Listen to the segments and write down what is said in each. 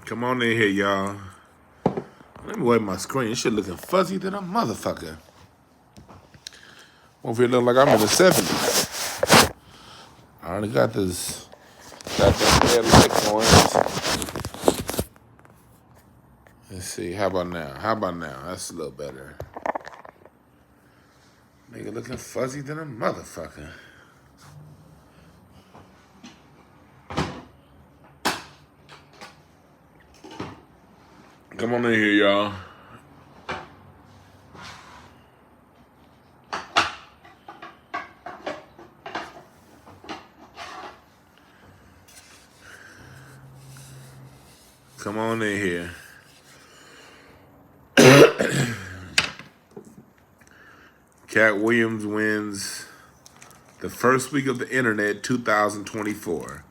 Come on in here, y'all. Let me wipe my screen. This shit looking fuzzy than a motherfucker. Over here looking like I'm in the 70s. I already got this red light going. Let's see. How about now? That's a little better. Nigga looking fuzzy than a motherfucker. Come on in here, y'all. Come on in here. Katt Williams wins the first week of the internet 2024.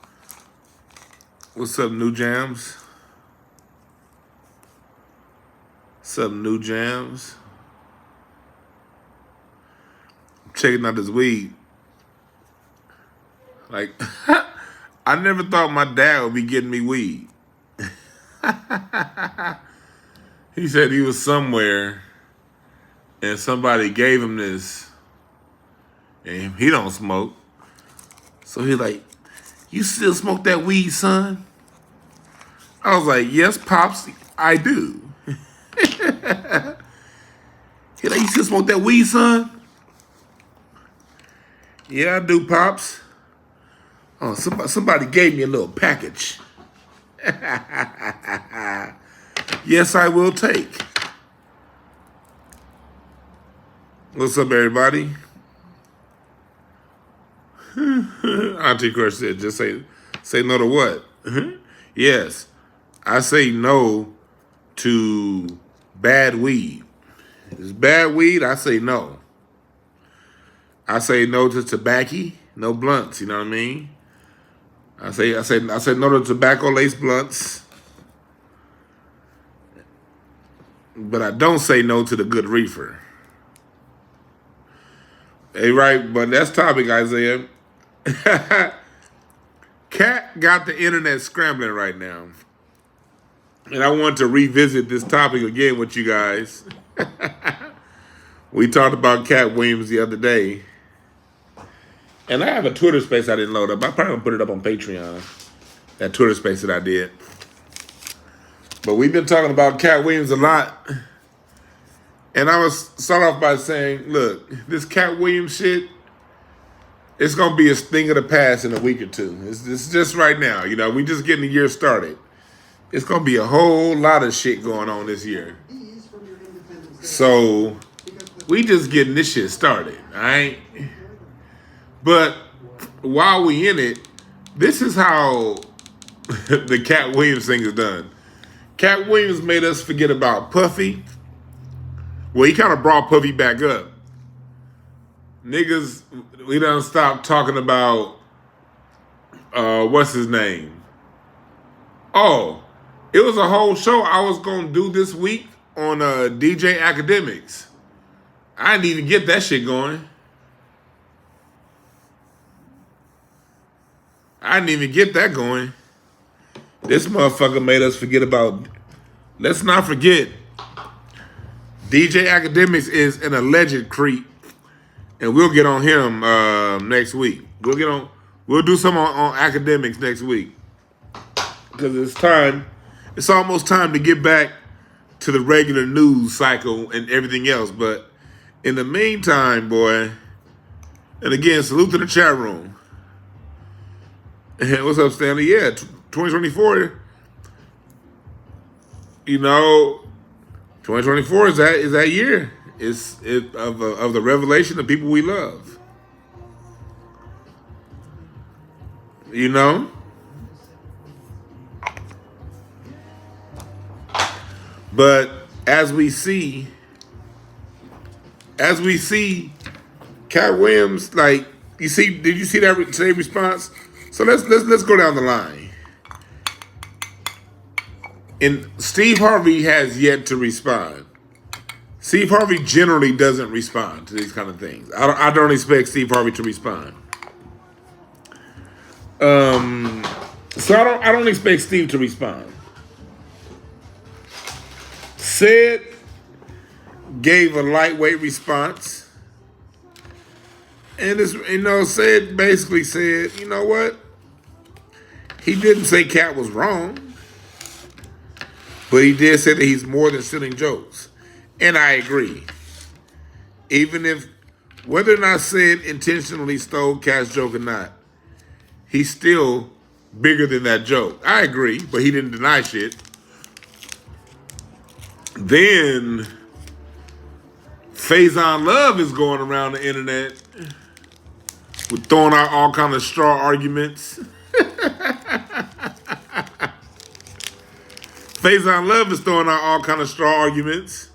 What's up, New Jams? What's up, New Jams? I'm checking out this weed. Like, I never thought my dad would be getting me weed. He said he was somewhere and somebody gave him this and he don't smoke. So he's like, "You still smoke that weed, son?" I was like, "Yes, Pops, I do." He's like, "You still smoke that weed, son?" "Yeah, I do, Pops." "Oh, somebody gave me a little package." "Yes, I will take." What's up, everybody? Auntie Crush said, "Just say no to what?" Yes, I say no to bad weed. If it's bad weed, I say no. I say no to tobacco, no blunts. You know what I mean? I say no to tobacco-laced blunts. But I don't say no to the good reefer. Hey, right, but that's topic, Isaiah. Katt got the internet scrambling right now. And I want to revisit this topic again with you guys. We talked about Katt Williams the other day. And I have a Twitter space I didn't load up. I probably gonna put it up on Patreon. That Twitter space that I did. But we've been talking about Katt Williams a lot. And I was start off by saying, look, this Katt Williams shit, it's gonna be a thing of the past in a week or two. It's just right now, you know, we just getting the year started. It's gonna be a whole lot of shit going on this year. So we just getting this shit started, all right? But while we in it, this is how the Katt Williams thing is done. Katt Williams made us forget about Puffy. Well, he kind of brought Puffy back up. Niggas, we done stopped talking about, what's his name? Oh, it was a whole show I was going to do this week on DJ Academics. I didn't even get that shit going. I didn't even get that going. This motherfucker made us forget about, let's not forget, DJ Academics is an alleged creep. And we'll get on him next week. We'll do some on Academics next week. Because it's almost time to get back to the regular news cycle and everything else. But in the meantime, boy, and again, salute to the chat room. What's up, Stanley? Yeah, 2024. You know, 2024 is that year. It's of the revelation of people we love. You know? But as we see Katt Williams, like, did you see that today's response? So let's go down the line. And Steve Harvey has yet to respond. Steve Harvey generally doesn't respond to these kind of things. I don't expect Steve Harvey to respond. So I don't expect Steve to respond. Said gave a lightweight response. And Said basically said, you know what? He didn't say Katt was wrong. But he did say that he's more than stealing jokes. And I agree. Even if, whether or not Said intentionally stole Katt's joke or not, he's still bigger than that joke. I agree, but he didn't deny shit. Then Faison Love is going around the internet with throwing out all kind of straw arguments. Faison Love is throwing out all kind of straw arguments.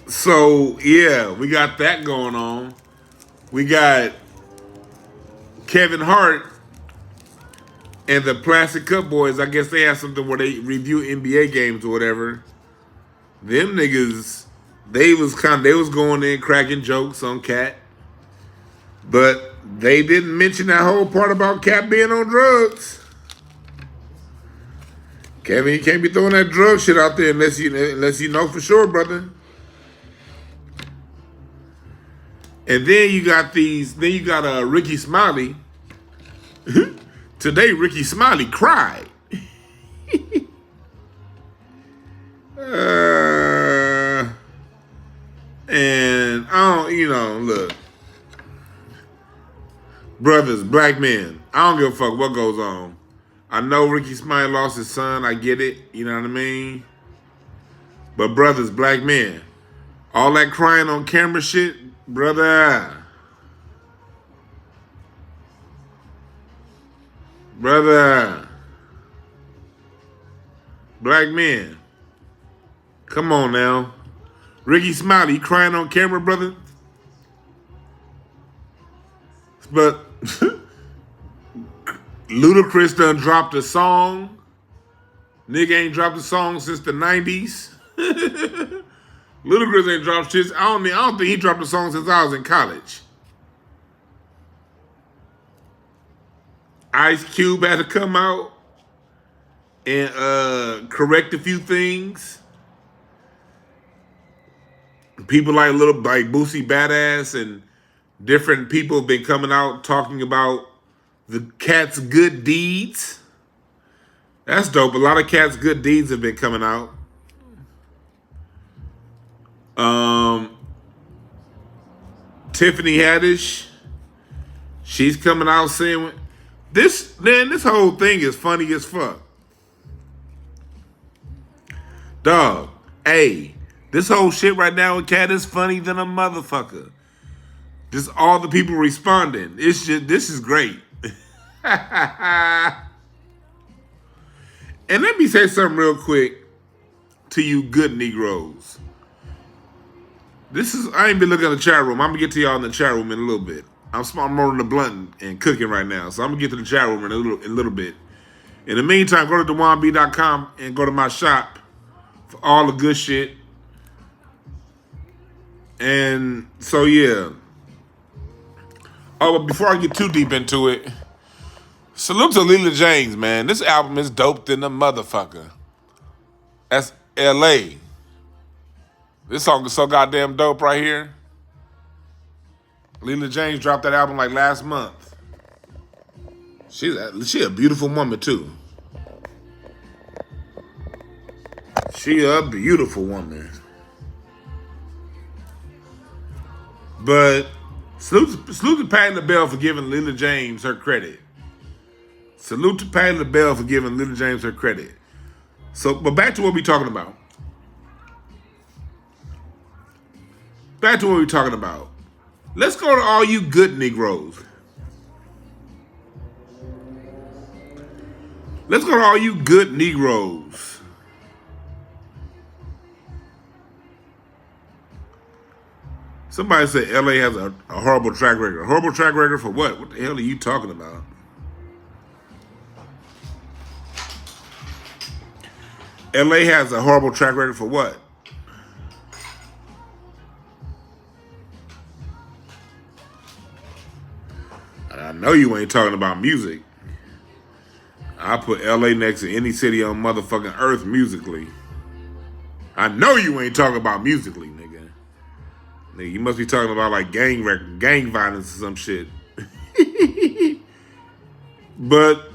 So yeah, we got that going on. We got Kevin Hart and the Plastic Cup Boys. I guess they have something where they review NBA games or whatever. Them niggas, they was going in cracking jokes on Katt, but they didn't mention that whole part about Katt being on drugs. Kevin, you can't be throwing that drug shit out there unless you know for sure, brother. And then you got Ricky Smiley. Today, Ricky Smiley cried. And I don't, look. Brothers, black men, I don't give a fuck what goes on. I know Ricky Smiley lost his son. I get it. You know what I mean? But brothers, black men, all that crying on camera shit, brother. Black men. Come on now. Ricky Smiley, you crying on camera, brother? But Ludacris done dropped a song. Nigga ain't dropped a song since the 90s. Ludacris ain't dropped shit. I don't think he dropped a song since I was in college. Ice Cube had to come out and correct a few things. People like Boosie Badass and different people have been coming out talking about the Katt's good deeds. That's dope. A lot of Katt's good deeds have been coming out. Tiffany Haddish, she's coming out saying this whole thing is funny as fuck. Dog, hey, this whole shit right now with Katt is funny than a motherfucker. Just all the people responding. This is great. And let me say something real quick to you good Negroes. I ain't been looking at the chat room. I'm going to get to y'all in the chat room in a little bit. I'm rolling the blunt and cooking right now. So I'm going to get to the chat room in a little bit. In the meantime, go to DwannB.com and go to my shop for all the good shit. And so, yeah. Oh, but before I get too deep into it, salute to Leela James, man. This album is dope than a motherfucker. That's L.A. This song is so goddamn dope right here. Leela James dropped that album like last month. She a beautiful woman too. She a beautiful woman. But salute to Patti LaBelle for giving Leela James her credit. Salute to Patti LaBelle for giving Leela James her credit. So, but back to what we're talking about. Let's go to all you good Negroes. Somebody said LA has a horrible track record. A horrible track record for what? What the hell are you talking about? LA has a horrible track record for what? I know you ain't talking about music. I put LA next to any city on motherfucking earth musically. I know you ain't talking about musically, nigga. Nigga, you must be talking about like gang violence or some shit. But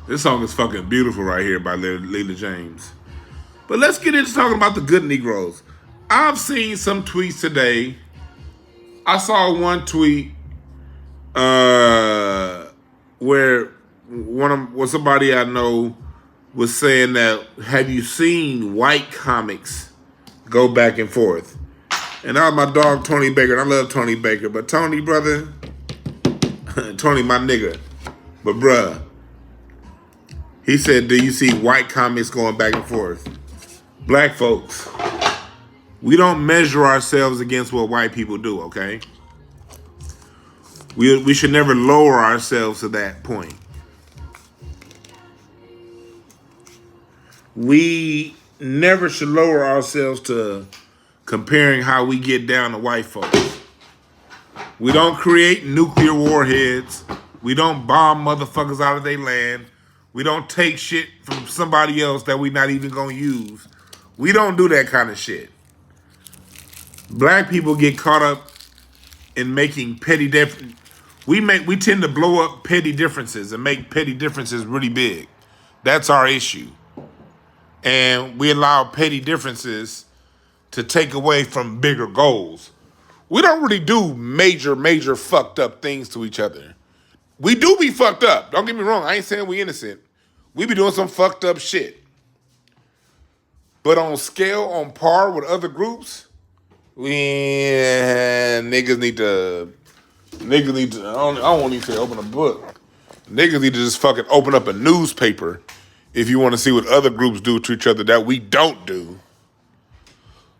this song is fucking beautiful right here by Leela James. But let's get into talking about the good Negroes. I've seen some tweets today. I saw one tweet where somebody I know was saying that, have you seen white comics go back and forth? And that was my dog Tony Baker, and I love Tony Baker, but Tony, brother, Tony, my nigga, but bruh, he said, do you see white comics going back and forth? Black folks, we don't measure ourselves against what white people do, okay? We should never lower ourselves to that point. We never should lower ourselves to comparing how we get down to white folks. We don't create nuclear warheads. We don't bomb motherfuckers out of their land. We don't take shit from somebody else that we not even gonna use. We don't do that kind of shit. Black people get caught up in making petty differences. We tend to blow up petty differences and make petty differences really big. That's our issue. And we allow petty differences to take away from bigger goals. We don't really do major fucked up things to each other. We do be fucked up. Don't get me wrong. I ain't saying we innocent. We be doing some fucked up shit. But on scale, on par with other groups, niggas need to, I don't want to say open a book. Niggas need to just fucking open up a newspaper if you want to see what other groups do to each other that we don't do.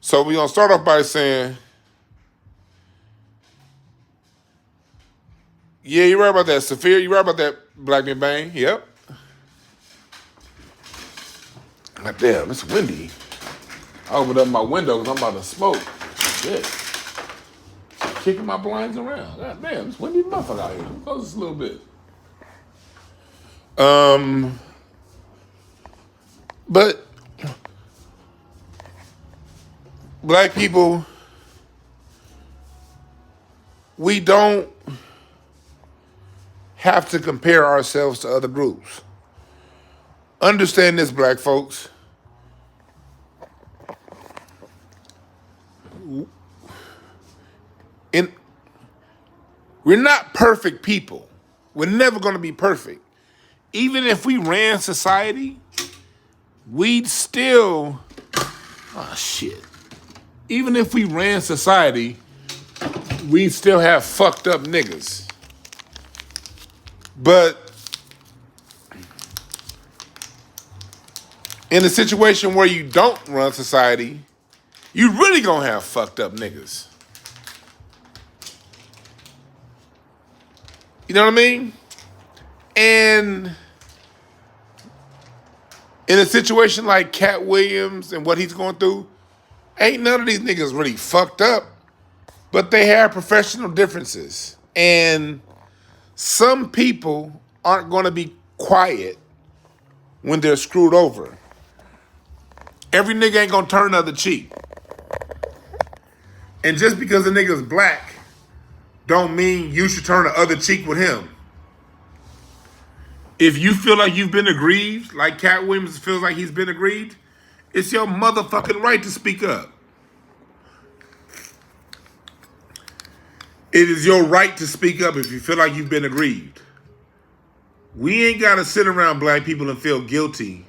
So we're going to start off by saying, yeah, you're right about that, Sophia. You're right about that, Black Man Bang. Yep. God damn, it's windy. I opened up my window because I'm about to smoke. Shit. Kicking my blinds around. God damn, it's windy motherfucker out here. Close this a little bit. But black people, we don't have to compare ourselves to other groups. Understand this, black folks. We're not perfect people. We're never going to be perfect. Even if we ran society, we'd still, even if we ran society, we'd still have fucked up niggas. But in a situation where you don't run society, you really gonna have fucked up niggas. You know what I mean? And in a situation like Katt Williams and what he's going through, ain't none of these niggas really fucked up, but they have professional differences. And some people aren't gonna be quiet when they're screwed over. Every nigga ain't gonna turn the other cheek. And just because a nigga's black don't mean you should turn the other cheek with him. If you feel like you've been aggrieved, like Katt Williams feels like he's been aggrieved, it's your motherfucking right to speak up. It is your right to speak up if you feel like you've been aggrieved. We ain't gotta sit around black people and feel guilty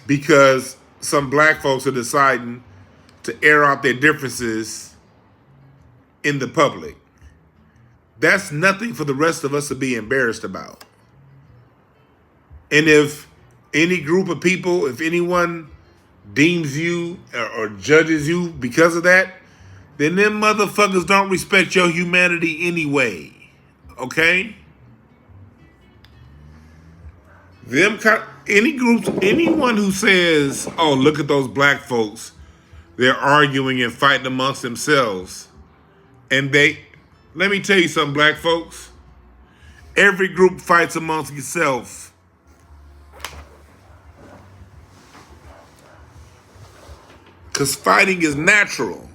because some black folks are deciding to air out their differences in the public. That's nothing for the rest of us to be embarrassed about. And if any group of people, if anyone deems you or judges you because of that, then them motherfuckers don't respect your humanity anyway. Okay? Them kind Anyone who says, "Oh, look at those black folks, they're arguing and fighting amongst themselves," and let me tell you something, black folks. Every group fights amongst itself. Because fighting is natural.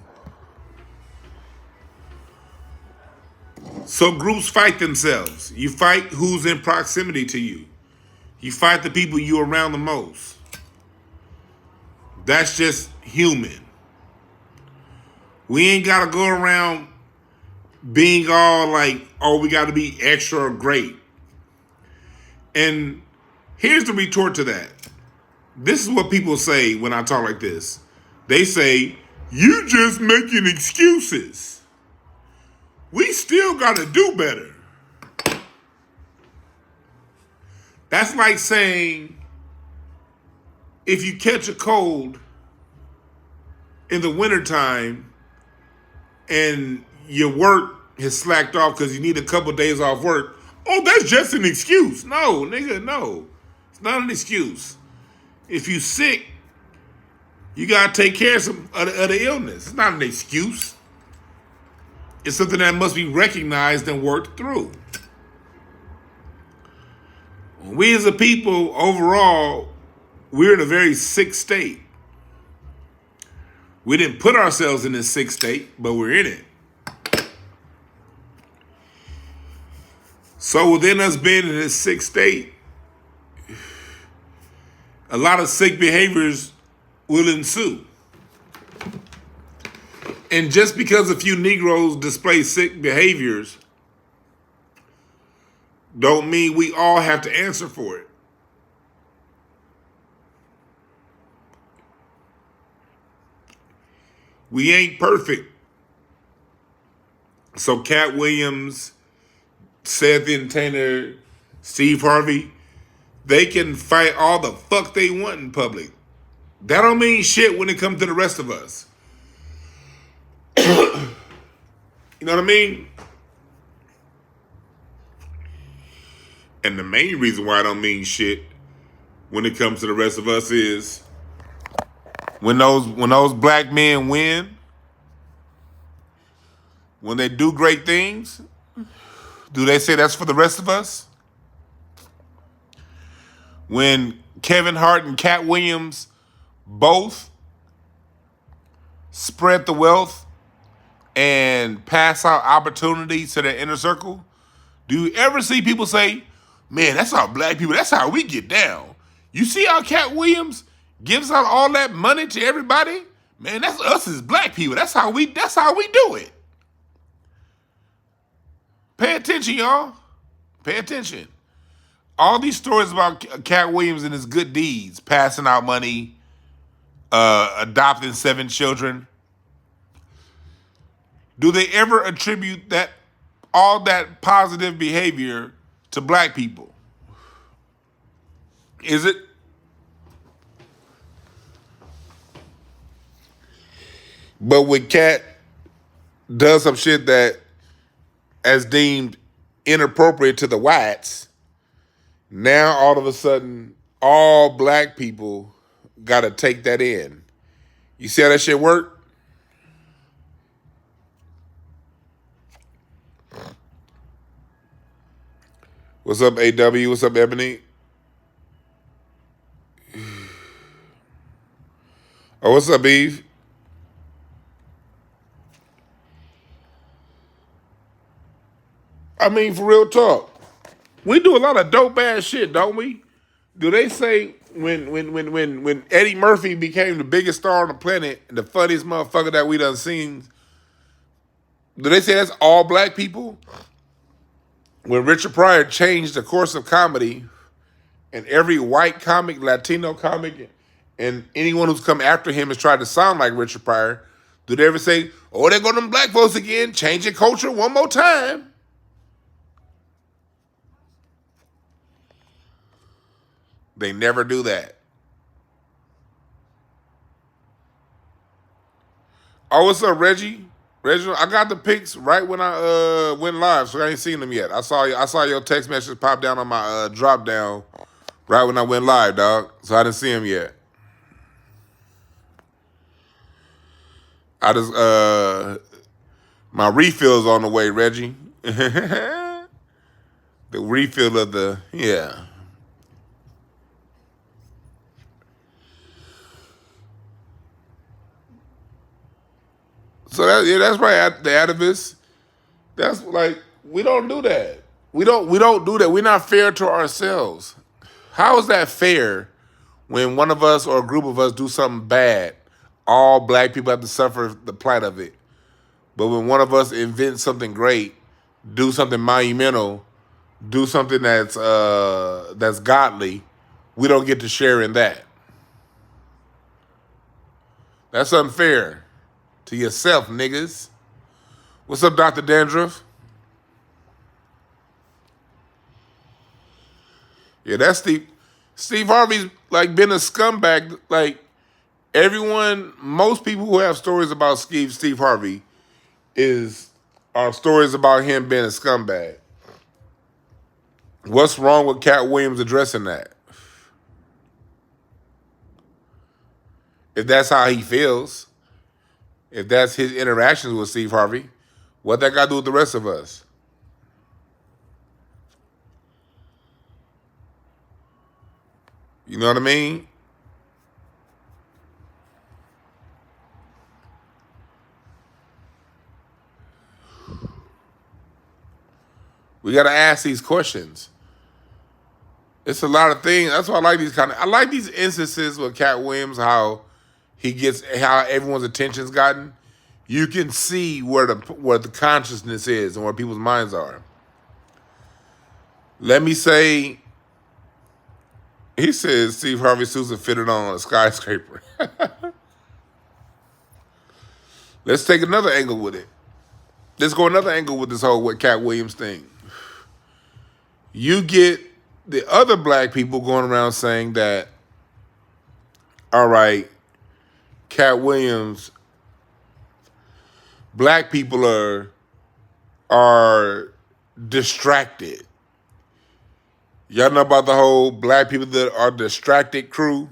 So groups fight themselves. You fight who's in proximity to you. You fight the people you're around the most. That's just human. We ain't got to go around being all like, oh, we got to be extra or great. And here's the retort to that. This is what people say when I talk like this. They say, you just making excuses. We still got to do better. That's like saying, if you catch a cold in the wintertime and your work has slacked off because you need a couple days off work, oh, that's just an excuse. No, nigga, no. It's not an excuse. If you sick, you got to take care of the illness. It's not an excuse. It's something that must be recognized and worked through. We as a people, overall, we're in a very sick state. We didn't put ourselves in this sick state, but we're in it. So within us being in this sick state, a lot of sick behaviors will ensue. And just because a few Negroes display sick behaviors don't mean we all have to answer for it. We ain't perfect. So Katt Williams, Seth Taylor, Steve Harvey, they can fight all the fuck they want in public. That don't mean shit when it comes to the rest of us. You know what I mean? And the main reason why I don't mean shit when it comes to the rest of us is when those black men win, when they do great things, do they say that's for the rest of us? When Kevin Hart and Katt Williams both spread the wealth and pass out opportunities to their inner circle, do you ever see people say, man, that's our black people, that's how we get down? You see how Katt Williams gives out all that money to everybody? Man, that's us as black people. That's how we do it. Pay attention, y'all. Pay attention. All these stories about Katt Williams and his good deeds, passing out money, adopting 7 children, do they ever attribute all that positive behavior to black people? Is it? But when Katt does some shit that as deemed inappropriate to the whites, now all of a sudden all black people got to take that in. You see how that shit work? What's up, AW? What's up, Ebony? Oh, what's up, Eve? I mean, for real talk, we do a lot of dope ass shit, don't we? Do they say when Eddie Murphy became the biggest star on the planet, the funniest motherfucker that we done seen, do they say that's all black people? When Richard Pryor changed the course of comedy and every white comic, Latino comic, and anyone who's come after him has tried to sound like Richard Pryor, do they ever say, oh, there go them black folks again, changing culture one more time? They never do that. Oh, what's up, Reggie? Reginald, I got the pics right when I went live, so I ain't seen them yet. I saw your text message pop down on my drop down Right when I went live, dog. So I didn't see him yet. I just my refill's on the way, Reggie. The refill of the So that's right. The activists. That's like we don't do that. We don't do that. We're not fair to ourselves. How is that fair when one of us or a group of us do something bad? All black people have to suffer the plight of it. But when one of us invents something great, do something monumental, do something that's godly, we don't get to share in that. That's unfair to yourself, niggas. What's up, Dr. Dandruff? Yeah, that's Steve Harvey's like been a scumbag. Like most people who have stories about Steve Harvey are stories about him being a scumbag. What's wrong with Katt Williams addressing that? If that's how he feels, if that's his interactions with Steve Harvey, what that got to do with the rest of us? You know what I mean? We got to ask these questions. It's a lot of things. That's why I like I like these instances with Katt Williams, how everyone's attention's gotten. You can see where the consciousness is and where people's minds are. Let me say, he says Steve Harvey Susan fitted on a skyscraper. Let's take another angle with it. Let's go another angle with this whole Katt Williams thing. You get the other black people going around saying that, all right, Katt Williams, black people are distracted. Y'all know about the whole black people that are distracted crew?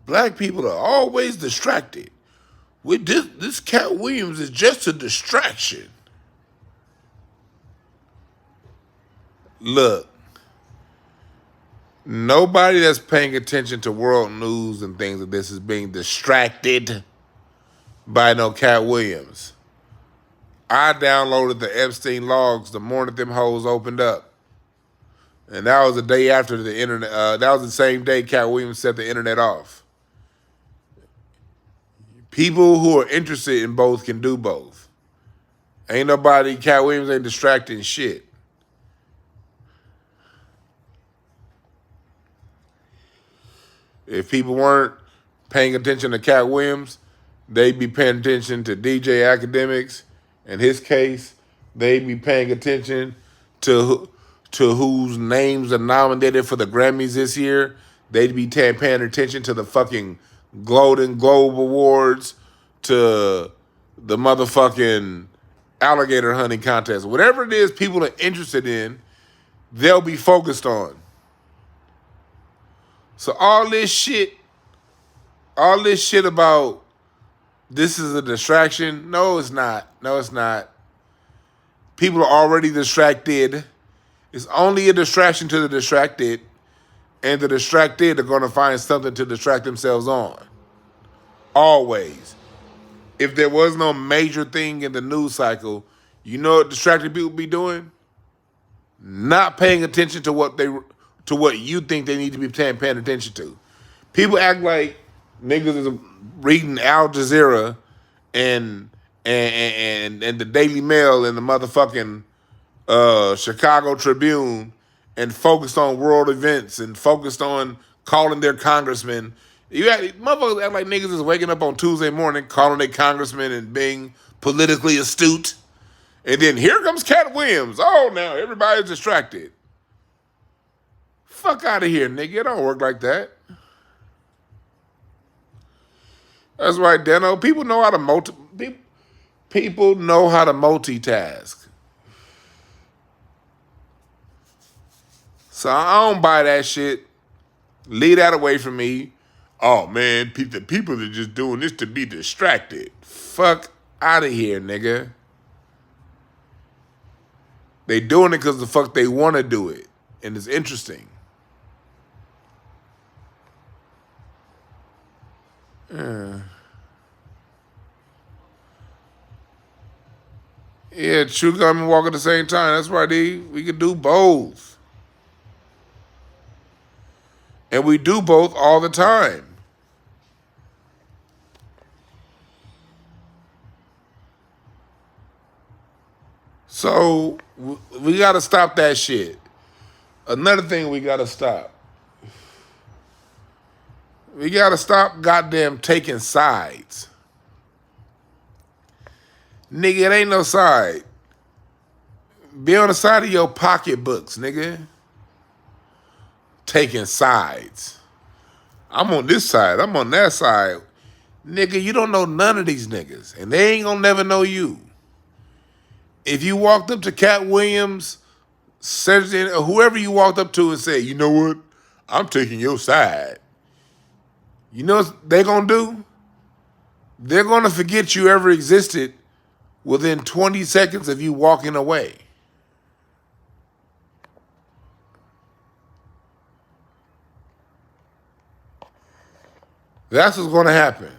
Black people are always distracted. With this Katt Williams is just a distraction. Look, nobody that's paying attention to world news and things like this is being distracted by no Katt Williams. I downloaded the Epstein logs the morning them hoes opened up. And that was the day after the internet. That was the same day Katt Williams set the internet off. People who are interested in both can do both. Ain't nobody, Katt Williams ain't distracting shit. If people weren't paying attention to Katt Williams, they'd be paying attention to DJ Academics. In his case, they'd be paying attention to whose names are nominated for the Grammys this year. They'd be paying attention to the fucking Golden Globe Awards, to the motherfucking alligator hunting contest. Whatever it is people are interested in, they'll be focused on. So all this shit about this is a distraction, no, it's not. No, it's not. People are already distracted. It's only a distraction to the distracted, and the distracted are going to find something to distract themselves on. Always. If there was no major thing in the news cycle, you know what distracted people be doing? Not paying attention to what you think they need to be paying attention to. People act like niggas is reading Al Jazeera and the Daily Mail and the motherfucking Chicago Tribune and focused on world events and focused on calling their congressmen. Motherfuckers act like niggas is waking up on Tuesday morning calling their congressmen and being politically astute. And then here comes Katt Williams. Oh, now everybody's distracted. Fuck out of here, nigga. It don't work like that. That's right, Dano. People know how to multitask. So I don't buy that shit. Leave that away from me. Oh man, the people are just doing this to be distracted. Fuck out of here, nigga. They doing it because the fuck they want to do it. And it's interesting. Yeah, chew gum and walk at the same time. That's right, D. We can do both. And we do both all the time. So we got to stop that shit. Another thing we got to stop. We got to stop goddamn taking sides. Nigga, it ain't no side. Be on the side of your pocketbooks, nigga. Taking sides. I'm on this side. I'm on that side. Nigga, you don't know none of these niggas. And they ain't gonna never know you. If you walked up to Katt Williams, Cedrick, or whoever you walked up to and said, you know what? I'm taking your side. You know what they're gonna do? They're gonna forget you ever existed within 20 seconds of you walking away. That's what's gonna happen.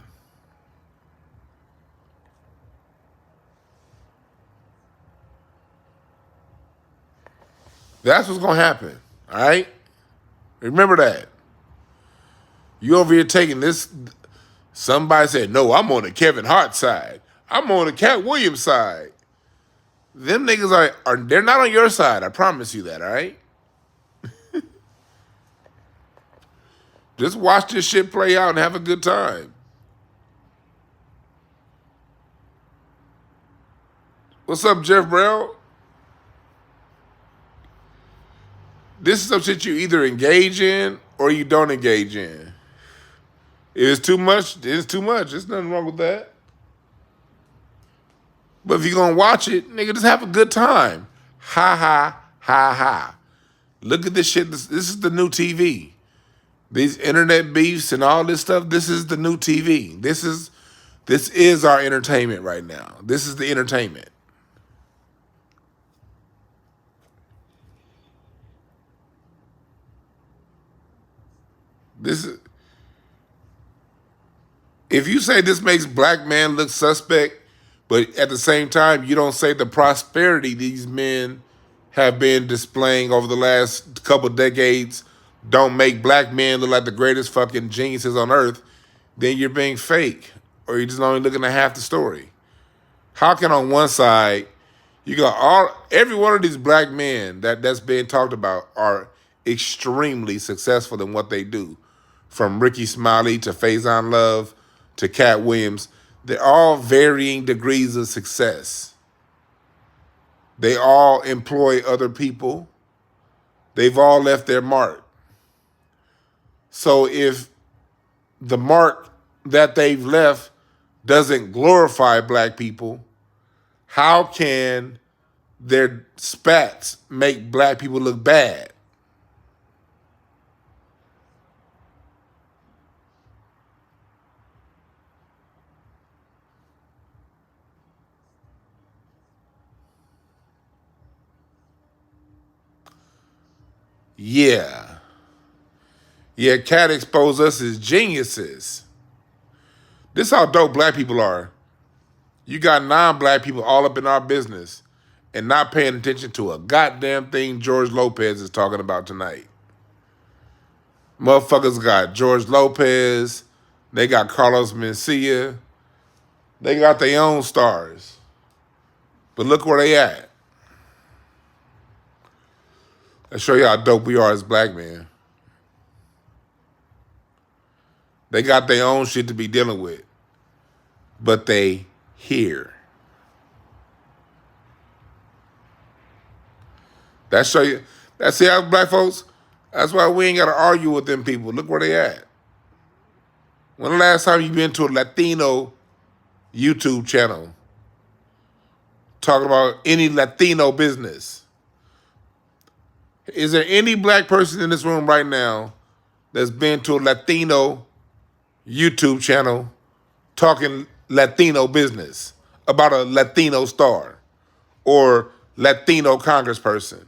That's what's gonna happen. All right? Remember that. You over here taking this. Somebody said, no, I'm on the Kevin Hart side. I'm on the Katt Williams side. Them niggas they're not on your side. I promise you that, all right? Just watch this shit play out and have a good time. What's up, Jeff Brown? This is some shit you either engage in or you don't engage in. If it's too much, it's too much. There's nothing wrong with that. But if you're going to watch it, nigga, just have a good time. Ha, ha, ha, ha. Look at this shit. This is the new TV. These internet beefs and all this stuff, this is the new TV. This is our entertainment right now. This is the entertainment. If you say this makes black man look suspect, but at the same time, you don't say the prosperity these men have been displaying over the last couple decades don't make black men look like the greatest fucking geniuses on earth, then you're being fake, or you're just only looking at half the story. How can on one side, you got every one of these black men that's being talked about are extremely successful in what they do, from Ricky Smiley to Faison Love to Katt Williams. They're all varying degrees of success. They all employ other people. They've all left their mark. So if the mark that they've left doesn't glorify black people, how can their spats make black people look bad? Yeah. Yeah, Katt exposed us as geniuses. This is how dope black people are. You got non-black people all up in our business and not paying attention to a goddamn thing George Lopez is talking about tonight. Motherfuckers got George Lopez. They got Carlos Mencia. They got their own stars. But look where they at. I show you how dope we are as black men. They got their own shit to be dealing with. But they here. That's how black folks, that's why we ain't got to argue with them people. Look where they at. When the last time you been to a Latino YouTube channel talking about any Latino business? Is there any black person in this room right now that's been to a Latino YouTube channel talking Latino business about a Latino star or Latino congressperson?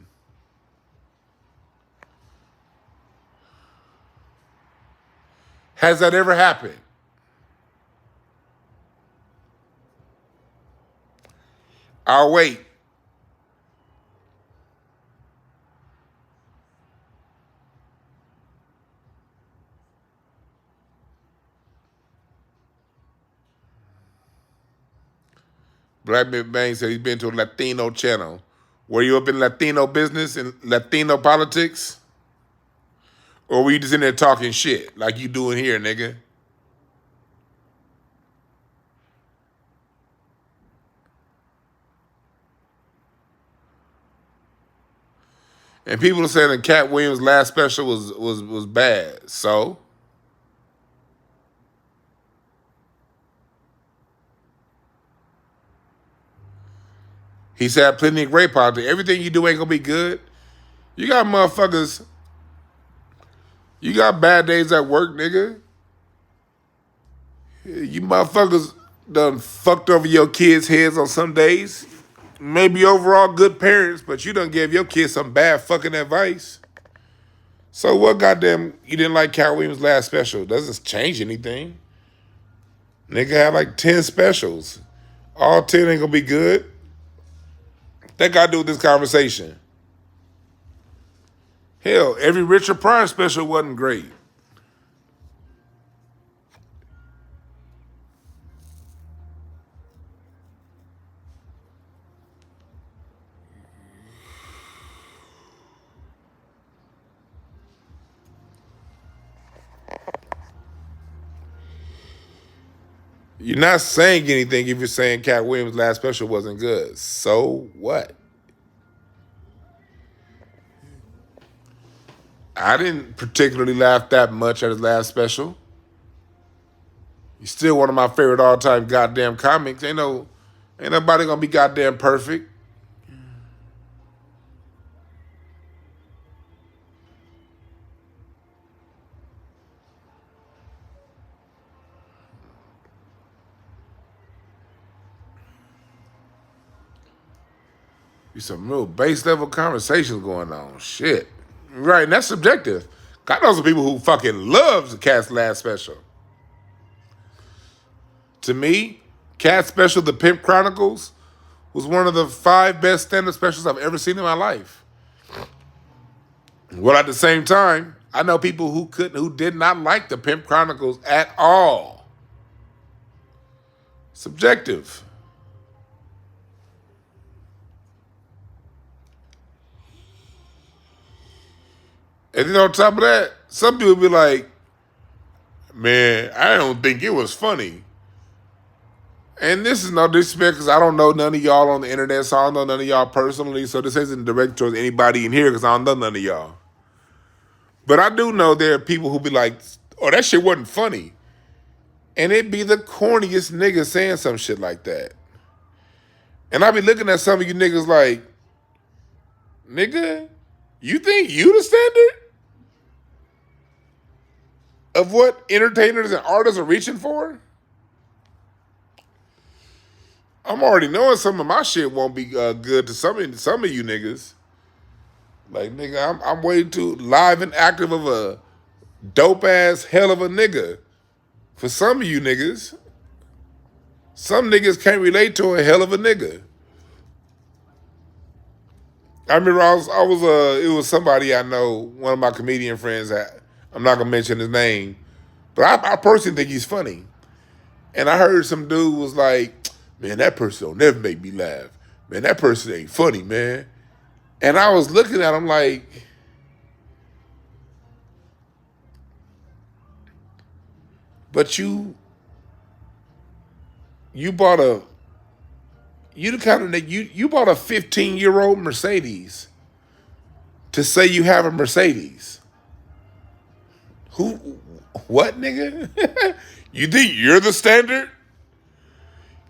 Has that ever happened? I'll wait. Black Bang said he's been to a Latino channel. Were you up in Latino business and Latino politics? Or were you just in there talking shit like you doing here, nigga? And people are saying that Katt Williams' last special was bad. So? He said plenty of great politics. Everything you do ain't gonna be good. You got motherfuckers. You got bad days at work, nigga. You motherfuckers done fucked over your kids' heads on some days. Maybe overall good parents, but you done gave your kids some bad fucking advice. So what goddamn you didn't like Katt Williams' last special? Doesn't change anything. Nigga had like 10 specials. All 10 ain't gonna be good. That got to do with this conversation. Hell, every Richard Pryor special wasn't great. You're not saying anything if you're saying Katt Williams' last special wasn't good. So what? I didn't particularly laugh that much at his last special. He's still one of my favorite all-time goddamn comics. Ain't nobody gonna be goddamn perfect. Be some real base level conversations going on. Shit. Right, and that's subjective. God knows some people who fucking loves Katt's last special. To me, Katt's special, The Pimp Chronicles, was one of the 5 best stand-up specials I've ever seen in my life. Well, at the same time, I know people who did not like The Pimp Chronicles at all. Subjective. And then on top of that, some people be like, man, I don't think it was funny. And this is no disrespect because I don't know none of y'all on the internet, so I don't know none of y'all personally, so this isn't directed towards anybody in here because I don't know none of y'all. But I do know there are people who be like, oh, that shit wasn't funny. And it be the corniest nigga saying some shit like that. And I be looking at some of you niggas like, nigga, you think you the standard of what entertainers and artists are reaching for? I'm already knowing some of my shit won't be good to some of you niggas. Like, nigga, I'm way too live and active of a dope ass hell of a nigga. For some of you niggas, some niggas can't relate to a hell of a nigga. I remember it was somebody I know, one of my comedian friends. I'm not gonna mention his name, but I personally think he's funny. And I heard some dude was like, man, that person don't never make me laugh. Man, that person ain't funny, man. And I was looking at him like, but you bought a you bought a 15-year-old Mercedes to say you have a Mercedes. What, nigga? You think you're the standard?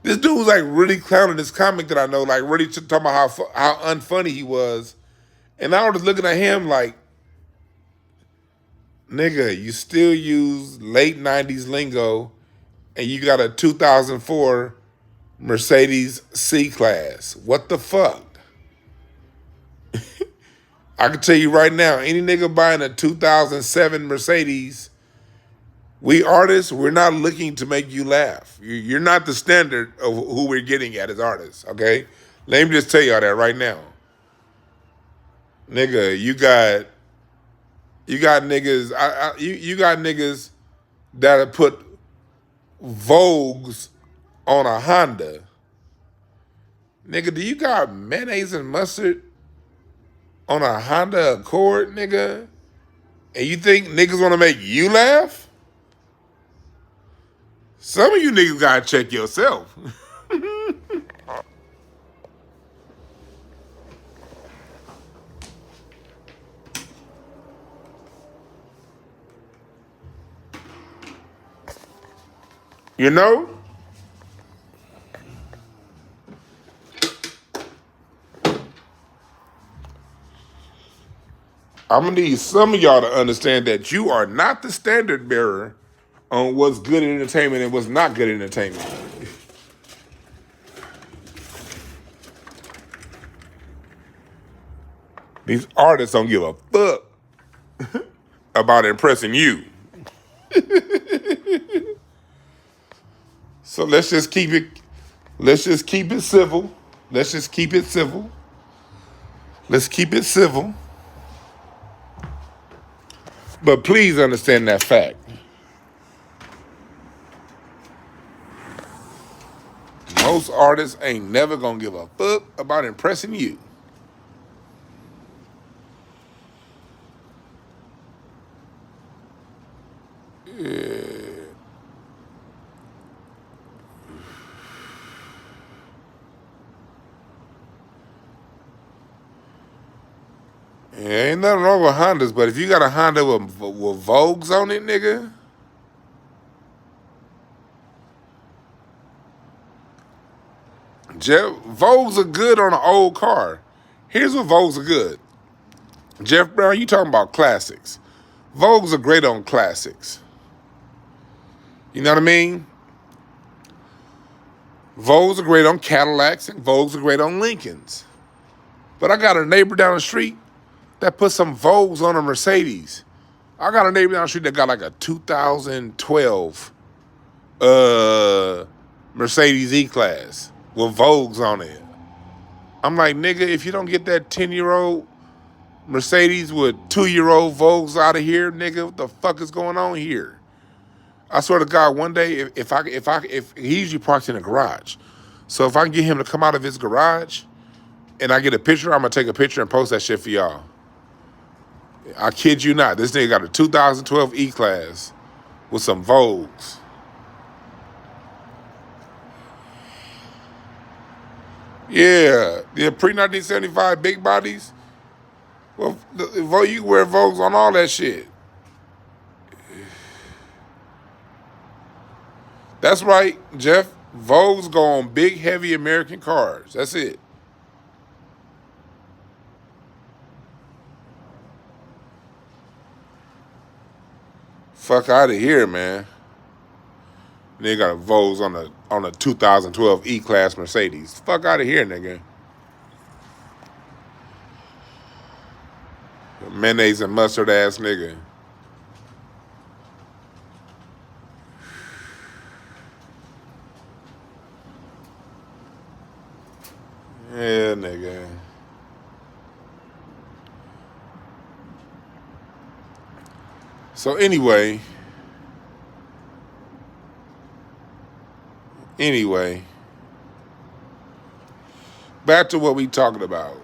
This dude was like really clowning this comic that I know, like really talking about how unfunny he was. And I was looking at him like, nigga, you still use late 90s lingo and you got a 2004 Mercedes C-Class. What the fuck? I can tell you right now, any nigga buying a 2007 Mercedes, we artists, we're not looking to make you laugh. You're not the standard of who we're getting at as artists, okay? Let me just tell y'all that right now. Nigga, you got niggas, you got niggas that'll put Vogues on a Honda. Nigga, do you got mayonnaise and mustard on a Honda Accord, nigga? And you think niggas want to make you laugh? Some of you niggas gotta check yourself. You know? I'm gonna need some of y'all to understand that you are not the standard bearer on what's good entertainment and what's not good entertainment. These artists don't give a fuck about impressing you. So let's just keep it civil. Let's just keep it civil. Let's keep it civil. But please understand that fact. Most artists ain't never gonna give a fuck about impressing you. Yeah, ain't nothing wrong with Hondas, but if you got a Honda with Vogues on it, nigga, Vogues are good on an old car. Here's what Vogues are good. Jeff Brown, you talking about classics. Vogues are great on classics. You know what I mean? Vogues are great on Cadillacs and Vogues are great on Lincolns. But I got a neighbor down the street that put some Vogues on a Mercedes. I got a neighbor down the street that got like a 2012 Mercedes E-Class with Vogues on it. I'm like, nigga, if you don't get that 10-year-old Mercedes with 2-year-old Vogues out of here, nigga, what the fuck is going on here? I swear to God, one day, if he usually parks in a garage. So if I can get him to come out of his garage and I get a picture, I'm gonna take a picture and post that shit for y'all. I kid you not. This nigga got a 2012 E-Class with some Vogues. Yeah, pre-1975 big bodies. Well, you can wear Vogues on all that shit. That's right, Jeff. Vogues go on big, heavy American cars. That's it. Fuck out of here, man. They got a Vogues on a 2012 E-Class Mercedes. Fuck out of here, nigga. Mayonnaise and mustard ass nigga. Yeah, nigga. So anyway, back to what we talking about.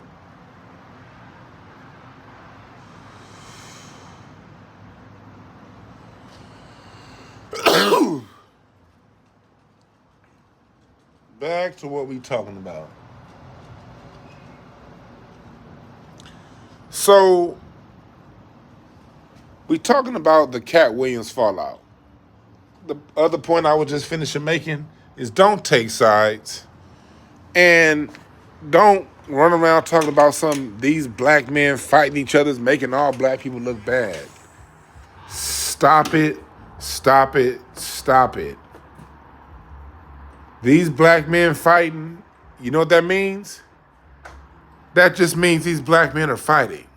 Back to what we talking about. So, we talking about the Katt Williams fallout. The other point I was just finishing making is don't take sides and don't run around talking about these black men fighting each other, making all black people look bad. Stop it, stop it, stop it. These black men fighting, you know what that means? That just means these black men are fighting.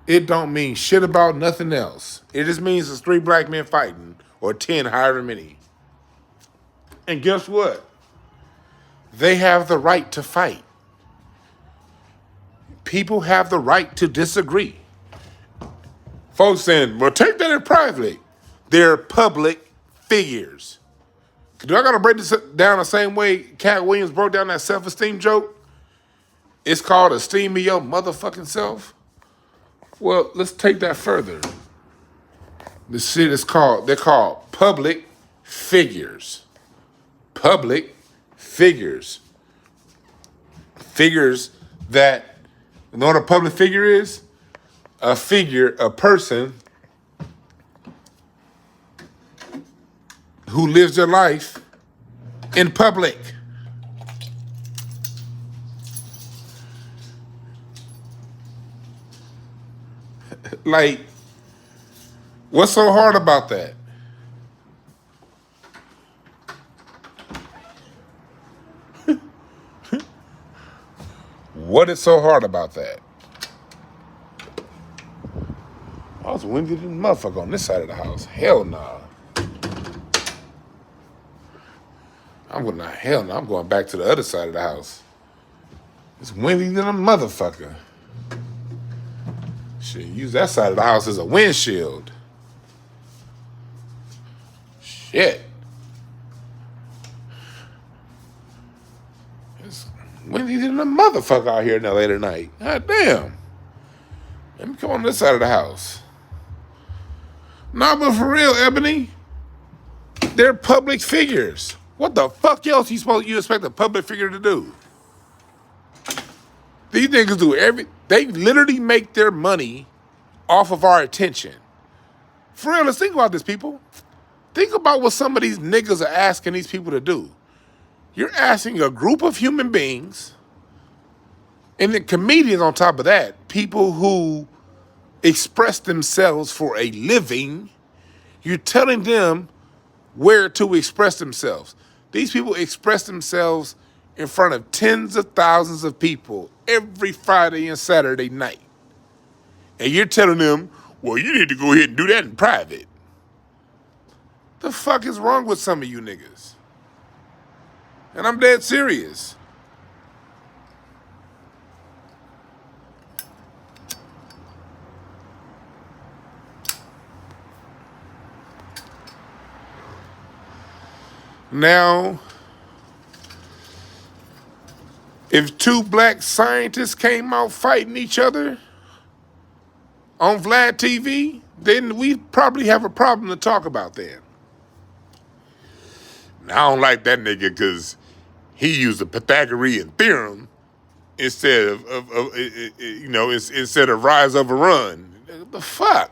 It don't mean shit about nothing else. It just means it's 3 black men fighting, or 10, however many. And guess what? They have the right to fight. People have the right to disagree. Folks saying, well, take that in privately. They're public figures. Do I gotta break this down the same way Katt Williams broke down that self-esteem joke? It's called esteem me your motherfucking self. Well, let's take that further. This shit is they're called public figures. Public figures. Figures that, you know what a public figure is? A figure, a person who lives their life in public. Like, what's so hard about that? What is so hard about that? I was windy than a motherfucker on this side of the house. Hell nah. I'm going back to the other side of the house. It's windy than a motherfucker. Shit, use that side of the house as a windshield. Shit. It's windy than a motherfucker out here in LA tonight. God damn. Let me come on this side of the house. Nah, but for real, Ebony, they're public figures. What the fuck else you expect a public figure to do? These niggas do they literally make their money off of our attention. For real, let's think about this, people. Think about what some of these niggas are asking these people to do. You're asking a group of human beings, and then comedians on top of that, people who express themselves for a living, you're telling them where to express themselves. These people express themselves in front of tens of thousands of people every Friday and Saturday night. And you're telling them, well, you need to go ahead and do that in private. The fuck is wrong with some of you niggas? And I'm dead serious. Now, if 2 black scientists came out fighting each other on Vlad TV, then we probably have a problem to talk about then. Now, I don't like that nigga because he used the Pythagorean theorem instead instead of rise over run. What the fuck?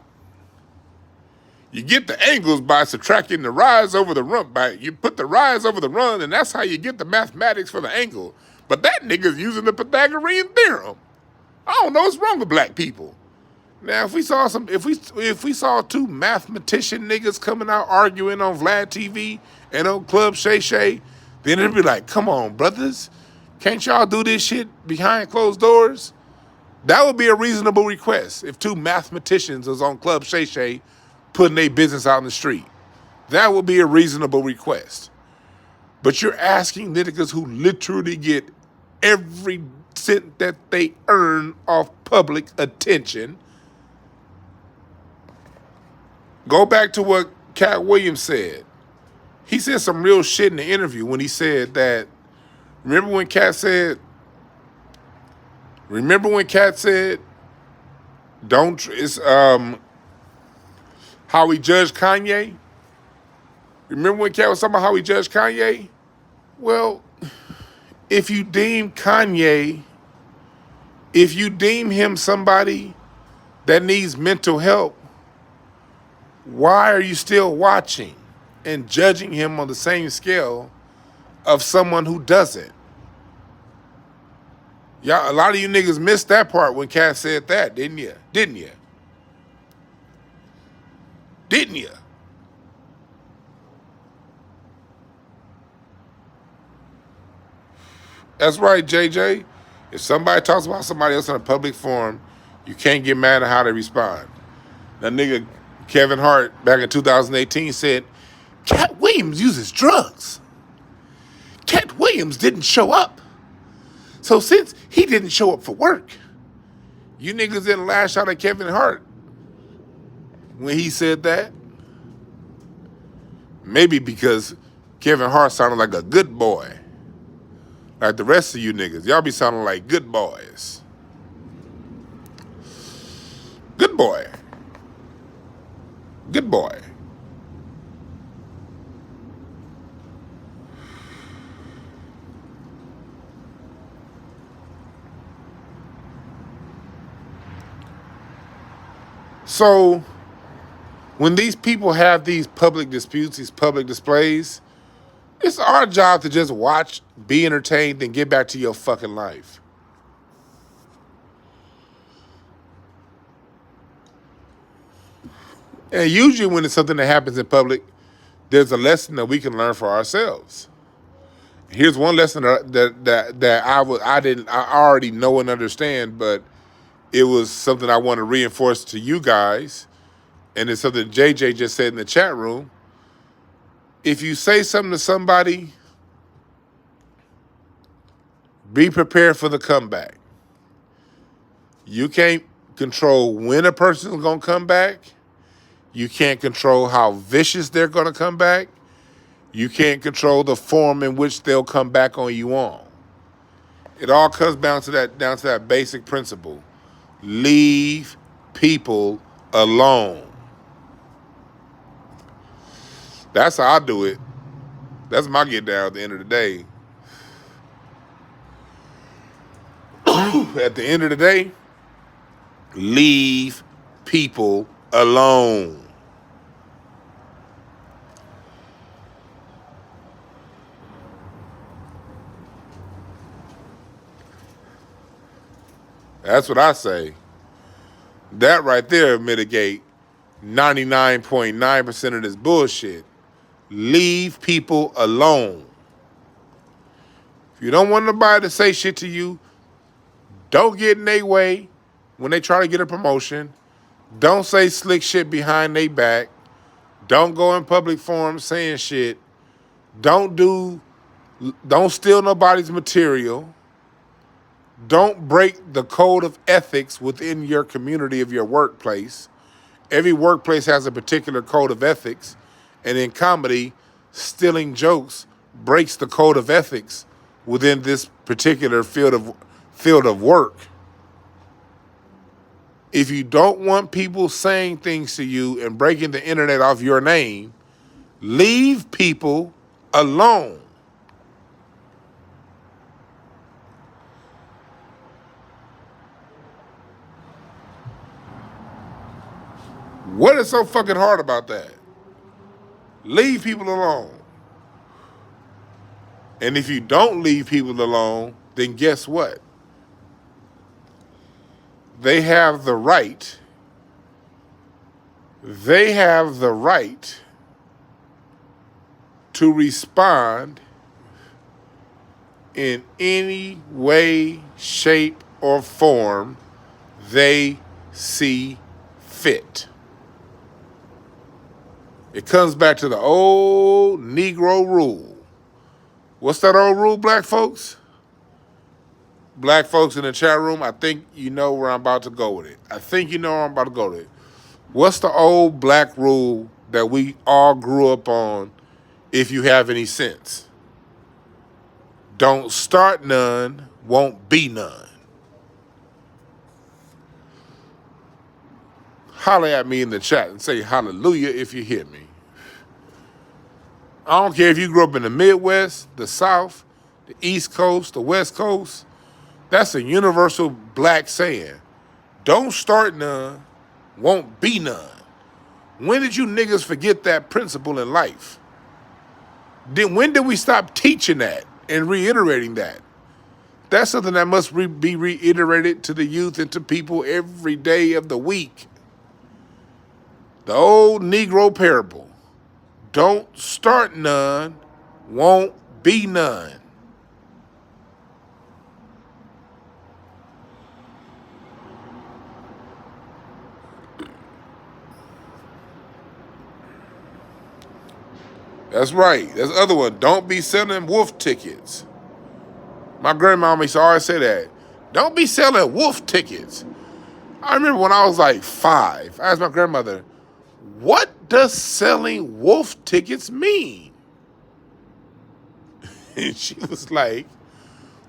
You get the angles by subtracting the rise over the run. You put the rise over the run, and that's how you get the mathematics for the angle. But that nigga's using the Pythagorean theorem. I don't know what's wrong with black people. Now, if we saw 2 mathematician niggas coming out arguing on Vlad TV and on Club Shay Shay, then it'd be like, come on, brothers, can't y'all do this shit behind closed doors? That would be a reasonable request if 2 mathematicians was on Club Shay Shay putting their business out in the street. That would be a reasonable request. But you're asking niggas who literally get every cent that they earn off public attention. Go back to what Katt Williams said. He said some real shit in the interview when he said that, remember when Katt said, how he judged Kanye? Remember when Katt was talking about how he judged Kanye? Well, if you deem him somebody that needs mental help, why are you still watching and judging him on the same scale of someone who doesn't. Y'all, a lot of you niggas missed that part when Katt said that, didn't you? Didn't you? Didn't you? That's right, JJ. If somebody talks about somebody else in a public forum, you can't get mad at how they respond. That nigga Kevin Hart back in 2018 said, Katt Williams uses drugs. Katt Williams didn't show up. So since he didn't show up for work, you niggas didn't lash out at Kevin Hart when he said that. Maybe because Kevin Hart sounded like a good boy. Like the rest of you niggas. Y'all be sounding like good boys. Good boy. Good boy. So, when these people have these public disputes, these public displays, it's our job to just watch, be entertained, and get back to your fucking life. And usually when it's something that happens in public, there's a lesson that we can learn for ourselves. Here's one lesson that I already know and understand, but it was something I want to reinforce to you guys, and it's something JJ just said in the chat room. If you say something to somebody, be prepared for the comeback. You can't control when a person's going to come back. You can't control how vicious they're going to come back. You can't control the form in which they'll come back on you on. It all comes down to that basic principle. Leave people alone. That's how I do it. That's my get down at the end of the day. At the end of the day, leave people alone. That's what I say. That right there mitigate 99.9% of this bullshit. Leave people alone. If you don't want nobody to say shit to you, don't get in their way when they try to get a promotion. Don't say slick shit behind their back. Don't go in public forums saying shit. Don't steal nobody's material. Don't break the code of ethics within your community of your workplace. Every workplace has a particular code of ethics. And in comedy, stealing jokes breaks the code of ethics within this particular field of work. If you don't want people saying things to you and breaking the internet off your name, leave people alone. What is so fucking hard about that? Leave people alone. And if you don't leave people alone, then guess what? They have the right. They have the right to respond in any way, shape, or form they see fit. It comes back to the old Negro rule. What's that old rule, black folks? Black folks in the chat room, I think you know where I'm about to go with it. What's the old black rule that we all grew up on, if you have any sense? Don't start none, won't be none. Holler at me in the chat and say hallelujah if you hear me. I don't care if you grew up in the Midwest, the South, the East Coast, the West Coast. That's a universal black saying. Don't start none, won't be none. When did you niggas forget that principle in life? Then when did we stop teaching that and reiterating that? That's something that must be reiterated to the youth and to people every day of the week. The old Negro parable. Don't start none, won't be none. That's right. That's the other one. Don't be selling wolf tickets. My grandmama used to always say that. Don't be selling wolf tickets. I remember when I was like 5, I asked my grandmother, what does selling wolf tickets mean? And she was like,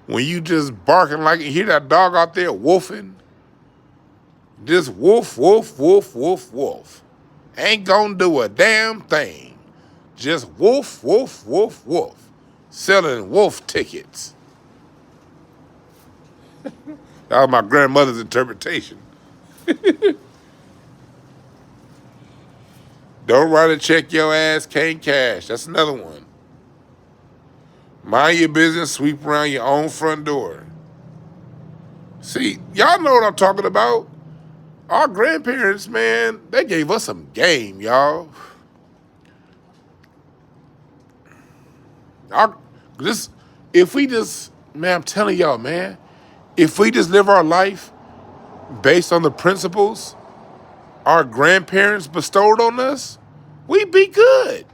when you just barking like you hear that dog out there wolfing, just wolf, wolf, wolf, wolf, wolf. Ain't gonna do a damn thing. Just wolf, wolf, wolf, wolf. Selling wolf tickets. That was my grandmother's interpretation. Don't write a check your ass can't cash. That's another one. Mind your business, sweep around your own front door. See, y'all know what I'm talking about. Our grandparents, man, they gave us some game, y'all. If we just, man, I'm telling y'all, man, if we just live our life based on the principles our grandparents bestowed on us, we'd be good.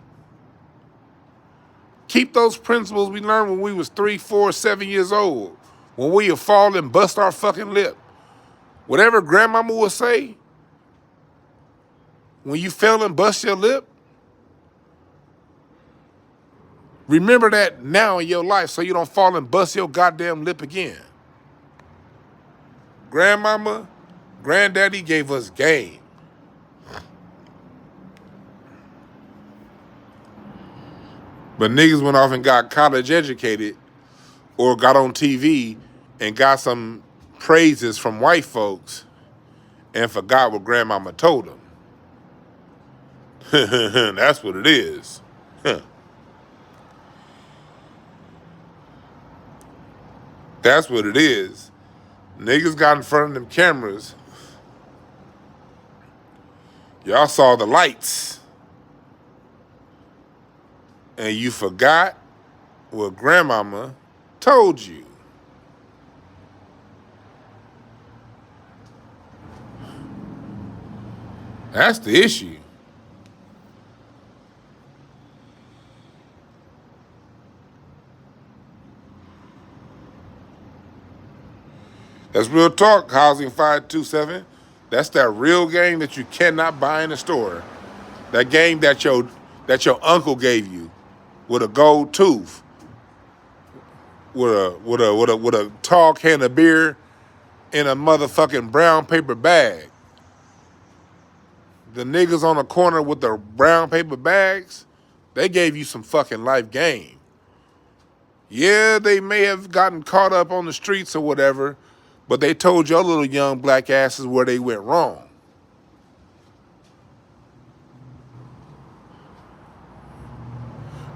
Keep those principles we learned when we was 3, 4, 7 years old. When we would fall and bust our fucking lip. Whatever grandmama would say, when you fell and bust your lip, remember that now in your life so you don't fall and bust your goddamn lip again. Grandmama, granddaddy gave us game. But niggas went off and got college educated or got on TV and got some praises from white folks and forgot what grandmama told them. That's what it is. That's what it is. Niggas got in front of them cameras. Y'all saw the lights. And you forgot what grandmama told you. That's the issue. That's real talk, Housing 527. That's that real game that you cannot buy in the store. That game that your uncle gave you with a gold tooth, with a tall can of beer in a motherfucking brown paper bag. The niggas on the corner with the brown paper bags, they gave you some fucking life game. Yeah, they may have gotten caught up on the streets or whatever, but they told your little young black asses where they went wrong.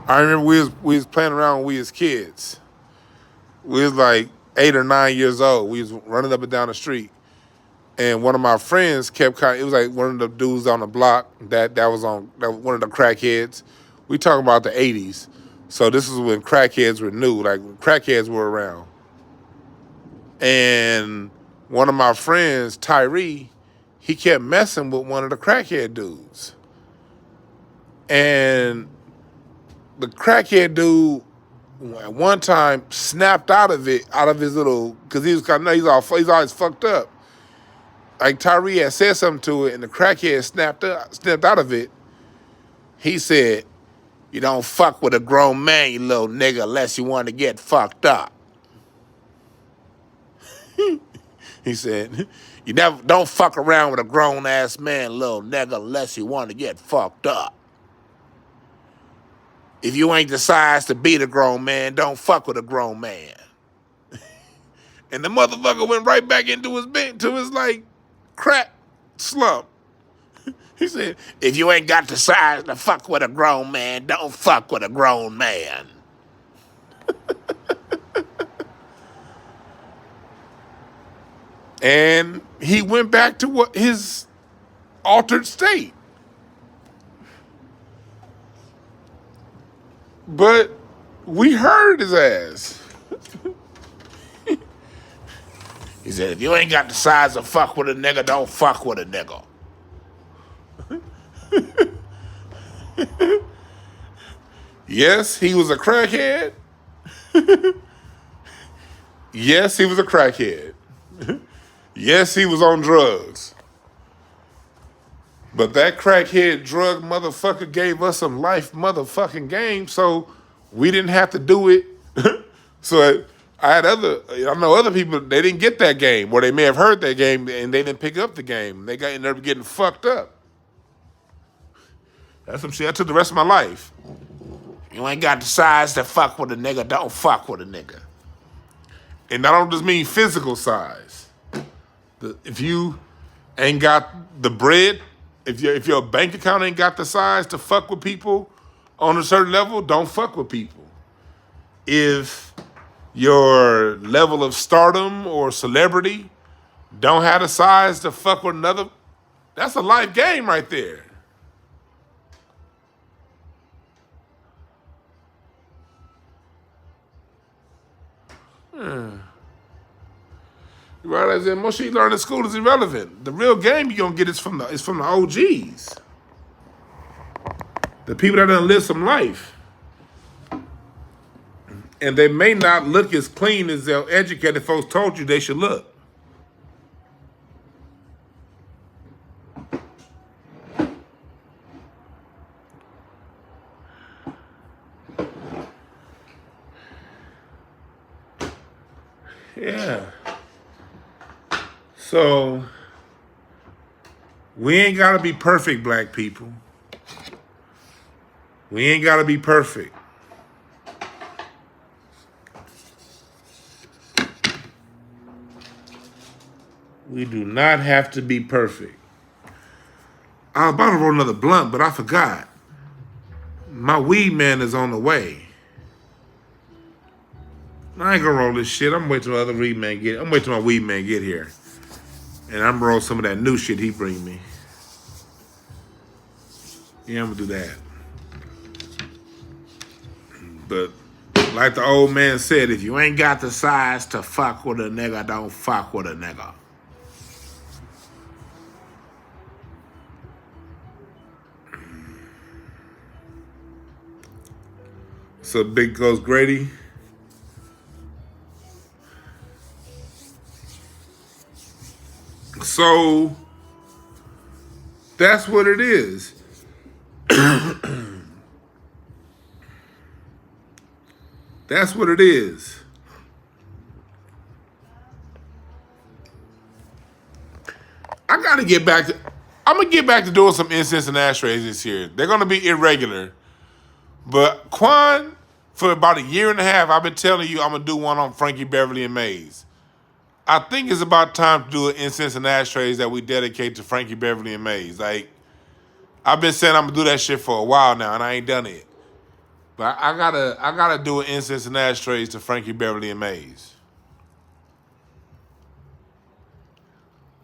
I remember we was playing around when we was kids. We was like 8 or 9 years old. We was running up and down the street. And one of my friends it was like one of the dudes on the block that was one of the crackheads. We talking about the 80s. So this is when crackheads were new, like when crackheads were around. And one of my friends, Tyree, he kept messing with one of the crackhead dudes. And the crackhead dude at one time snapped out of his little, because he's always fucked up. Like Tyree had said something to it and the crackhead snapped out of it. He said, "You don't fuck with a grown man, you little nigga, unless you want to get fucked up." He said, "You don't fuck around with a grown ass man, little nigga, unless you want to get fucked up. If you ain't the size to beat a grown man, don't fuck with a grown man." And the motherfucker went right back into his like crack slump. He said, if you ain't got the size to fuck with a grown man, don't fuck with a grown man. And he went back to what his altered state. But we heard his ass. He said, if you ain't got the size to fuck with a nigga, don't fuck with a nigga. Yes, he was a crackhead. Yes, he was a crackhead. Yes, he was on drugs. But that crackhead drug motherfucker gave us some life motherfucking game, so we didn't have to do it. So I know other people, they didn't get that game, or they may have heard that game and they didn't pick up the game. They ended up getting fucked up. That's some shit I took the rest of my life. You ain't got the size to fuck with a nigga, don't fuck with a nigga. And I don't just mean physical size. If you ain't got the bread, if your bank account ain't got the size to fuck with people on a certain level, don't fuck with people. If your level of stardom or celebrity don't have the size to fuck with another, that's a life game right there. Right, as in most shit you learn in school is irrelevant. The real game you're gonna get is from the OGs. The people that done live some life. And they may not look as clean as their educated folks told you they should look. Yeah. So, we ain't gotta be perfect, black people. We ain't gotta be perfect. We do not have to be perfect. I was about to roll another blunt, but I forgot. My weed man is on the way. I ain't gonna roll this shit. I'm waiting till my weed man get here. And I'm gonna roll some of that new shit he bring me. Yeah, I'm gonna do that. But like the old man said, if you ain't got the size to fuck with a nigga, don't fuck with a nigga. So Big Ghost Grady. So that's what it is. That's what it is. I'm gonna get back to doing some incense and ashtrays this year. They're gonna be irregular. But Quan, for about a year and a half, I've been telling you I'm gonna do one on Frankie Beverly and Maze. I think it's about time to do an incense and ashtrays that we dedicate to Frankie Beverly and Maze. Like, I've been saying I'm gonna do that shit for a while now, and I ain't done it. But I gotta do an incense and ashtrays to Frankie Beverly and Maze.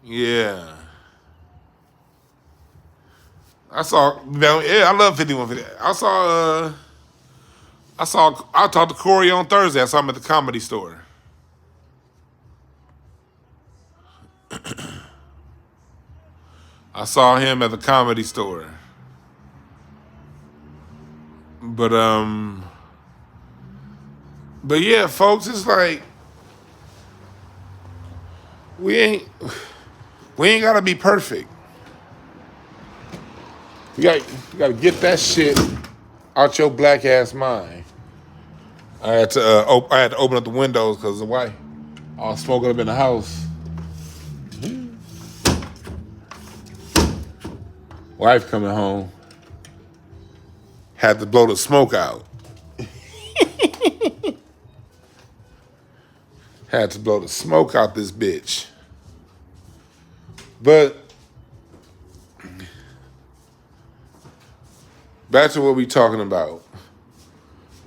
Yeah. I love 5150. I talked to Corey on Thursday. I saw him at the Comedy Store. I saw him at the Comedy Store. But yeah, folks, it's like we ain't gotta be perfect. You gotta get that shit out your black ass mind. I had to open up the windows because the wife all smoking up in the house. Wife coming home. Had to blow the smoke out. Had to blow the smoke out this bitch. But back to what we talking about.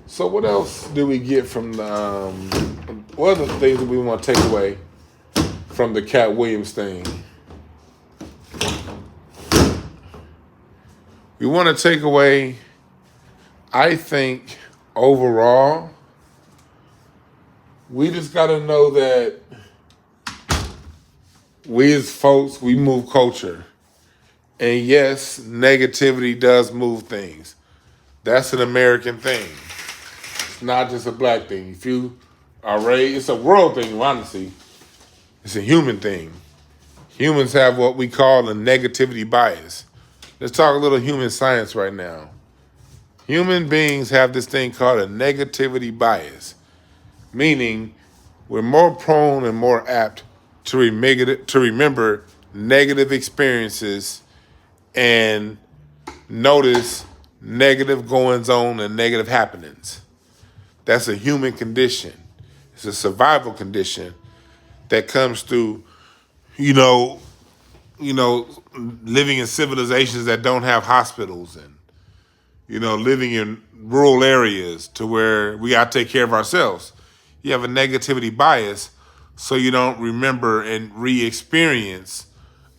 So what else do we get from the, what are the things that we want to take away from the Katt Williams thing? We want to take away, I think, overall, we just got to know that we as folks, we move culture. And yes, negativity does move things. That's an American thing. It's not just a black thing. If you are raised, it's a world thing, honestly. It's a human thing. Humans have what we call a negativity bias. Let's talk a little human science right now. Human beings have this thing called a negativity bias, meaning we're more prone and more apt to remember negative experiences and notice negative goings on and negative happenings. That's a human condition. It's a survival condition that comes through, living in civilizations that don't have hospitals and, living in rural areas to where we got to take care of ourselves. You have a negativity bias, so you don't remember and re-experience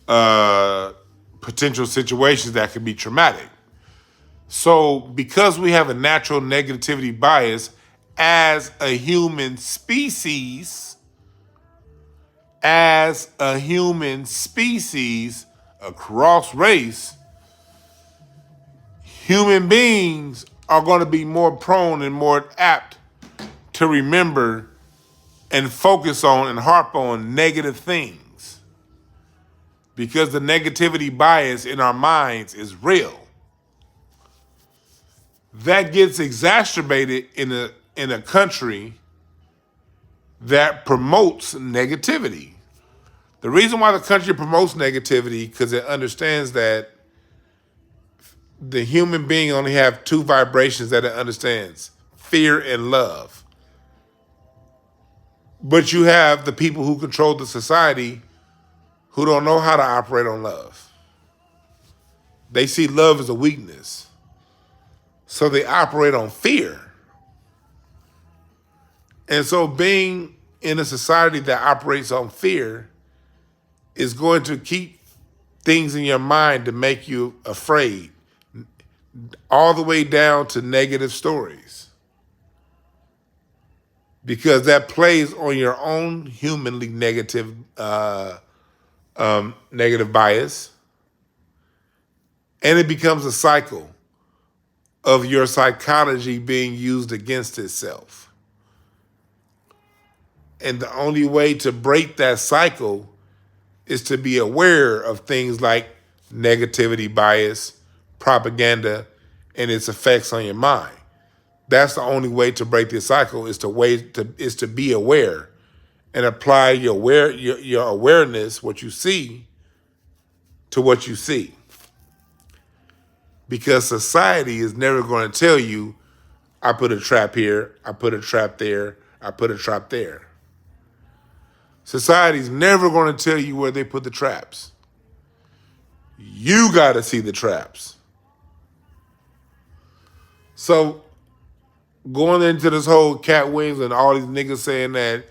potential situations that could be traumatic. So because we have a natural negativity bias as a human species, across race, human beings are going to be more prone and more apt to remember and focus on and harp on negative things because the negativity bias in our minds is real. That gets exacerbated in a country that promotes negativity. The reason why the country promotes negativity because it understands that the human being only have two vibrations that it understands: fear and love. But you have the people who control the society who don't know how to operate on love. They see love as a weakness. So they operate on fear. And so being in a society that operates on fear is going to keep things in your mind to make you afraid, all the way down to negative stories. Because that plays on your own humanly negative bias. And it becomes a cycle of your psychology being used against itself. And the only way to break that cycle is to be aware of things like negativity bias, propaganda, and its effects on your mind. That's the only way to break this cycle is to be aware and apply your awareness, what you see, to what you see. Because society is never going to tell you, I put a trap here, I put a trap there, I put a trap there. Society's never going to tell you where they put the traps. You got to see the traps. So going into this whole Katt Williams and all these niggas saying that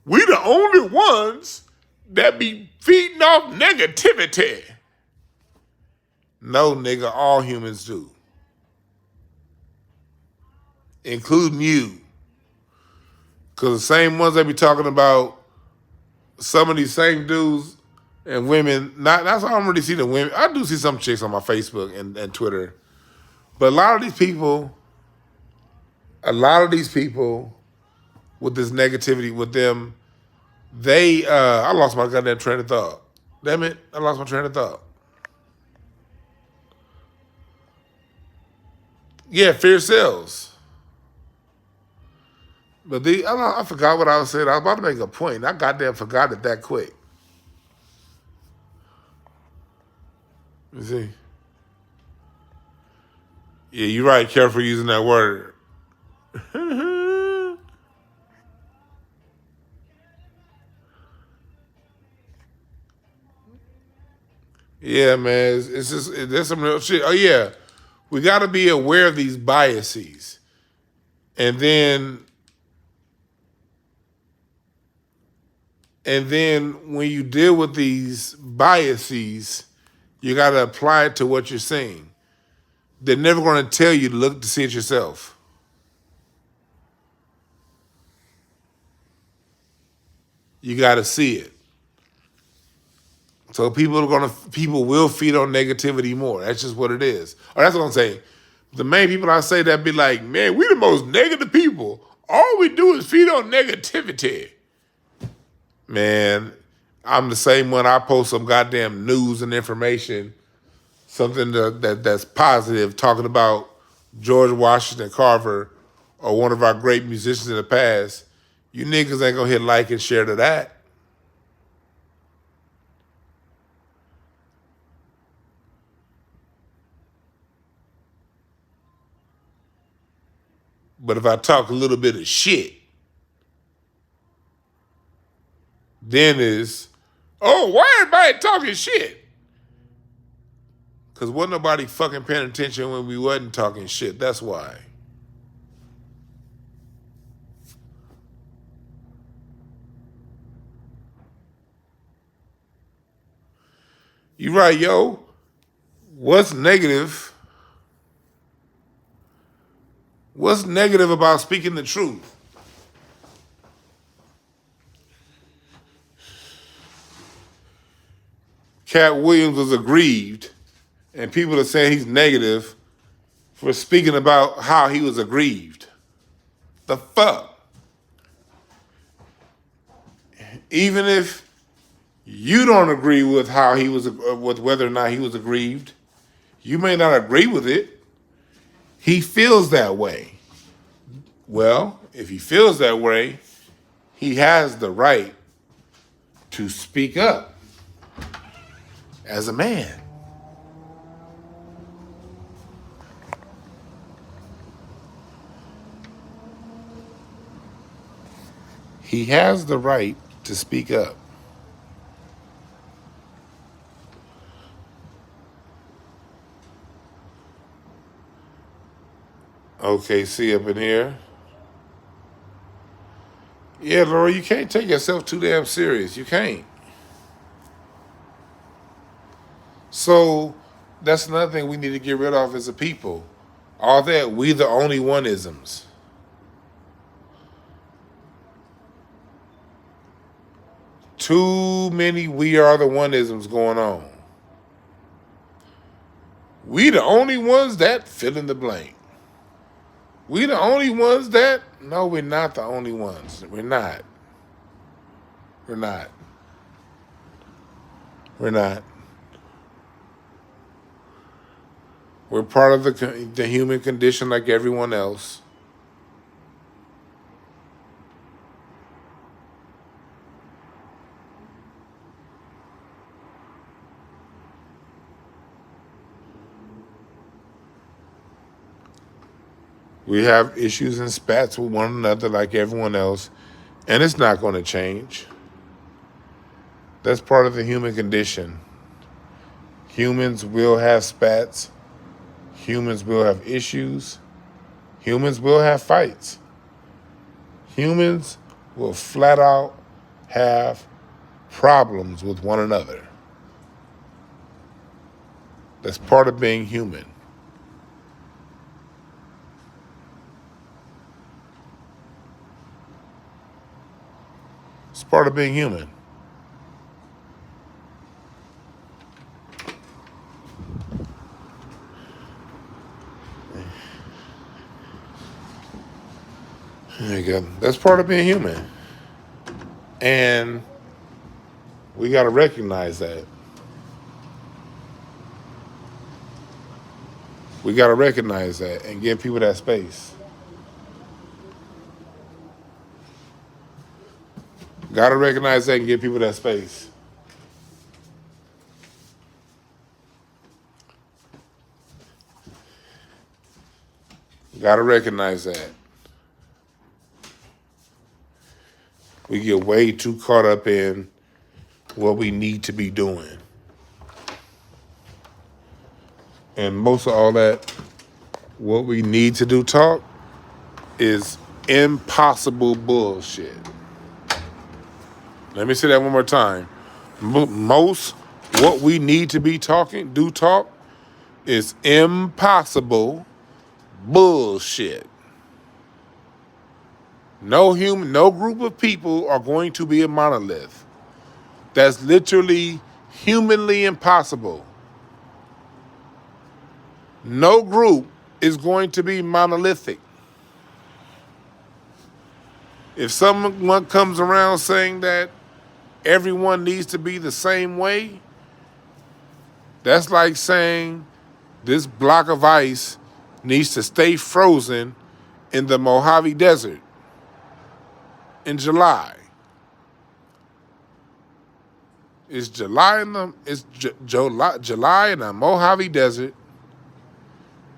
we the only ones that be feeding off negativity. No, nigga, all humans do. Including you. Because the same ones that be talking about, some of these same dudes and women, that's why I don't really see the women. I do see some chicks on my Facebook and Twitter. But a lot of these people with this negativity with them, I lost my goddamn train of thought. Damn it, I lost my train of thought. Yeah, fear sells. But I forgot what I was saying. I was about to make a point. I goddamn forgot it that quick. You see? Yeah, you're right. Careful using that word. Yeah, man. It's just, there's some real shit. Oh, yeah. We got to be aware of these biases. And then when you deal with these biases, you got to apply it to what you're saying. They're never going to tell you to look to see it yourself. You got to see it. So people will feed on negativity more. That's just what it is. Or that's what I'm saying. The main people I say that be like, man, we the most negative people. All we do is feed on negativity. Man, I'm the same one. I post some goddamn news and information, something that's positive, talking about George Washington Carver or one of our great musicians in the past. You niggas ain't gonna hit like and share to that. But if I talk a little bit of shit, then is, oh, why everybody talking shit? Because wasn't nobody fucking paying attention when we wasn't talking shit. That's why. You right, yo. What's negative? What's negative about speaking the truth? Katt Williams was aggrieved, and people are saying he's negative for speaking about how he was aggrieved. The fuck? Even if you don't agree with how he was, with whether or not he was aggrieved, you may not agree with it. He feels that way. Well, if he feels that way, he has the right to speak up as a man. He has the right to speak up. Okay, see up in here. Yeah, Laura, you can't take yourself too damn serious. You can't. So that's another thing we need to get rid of as a people. All that we the only one-isms. Too many we are the one-isms going on. We the only ones that fill in the blank. We the only ones that... No, we're not the only ones. We're not. We're not. We're not. We're part of the human condition like everyone else. We have issues and spats with one another like everyone else, and it's not going to change. That's part of the human condition. Humans will have spats. Humans will have issues. Humans will have fights. Humans will flat out have problems with one another. That's part of being human. It's part of being human. There you go. That's part of being human. And we got to recognize that. We got to recognize that and give people that space. Got to recognize that and give people that space. Got to recognize that. We get way too caught up in what we need to be doing. And most of all that what we need to do talk is impossible bullshit. Let me say that one more time. Most what we need to be talking, do talk, is impossible bullshit. No group of people are going to be a monolith. That's literally humanly impossible. No group is going to be monolithic. If someone comes around saying that everyone needs to be the same way, that's like saying this block of ice needs to stay frozen in the Mojave Desert in July. It's July in the Mojave Desert.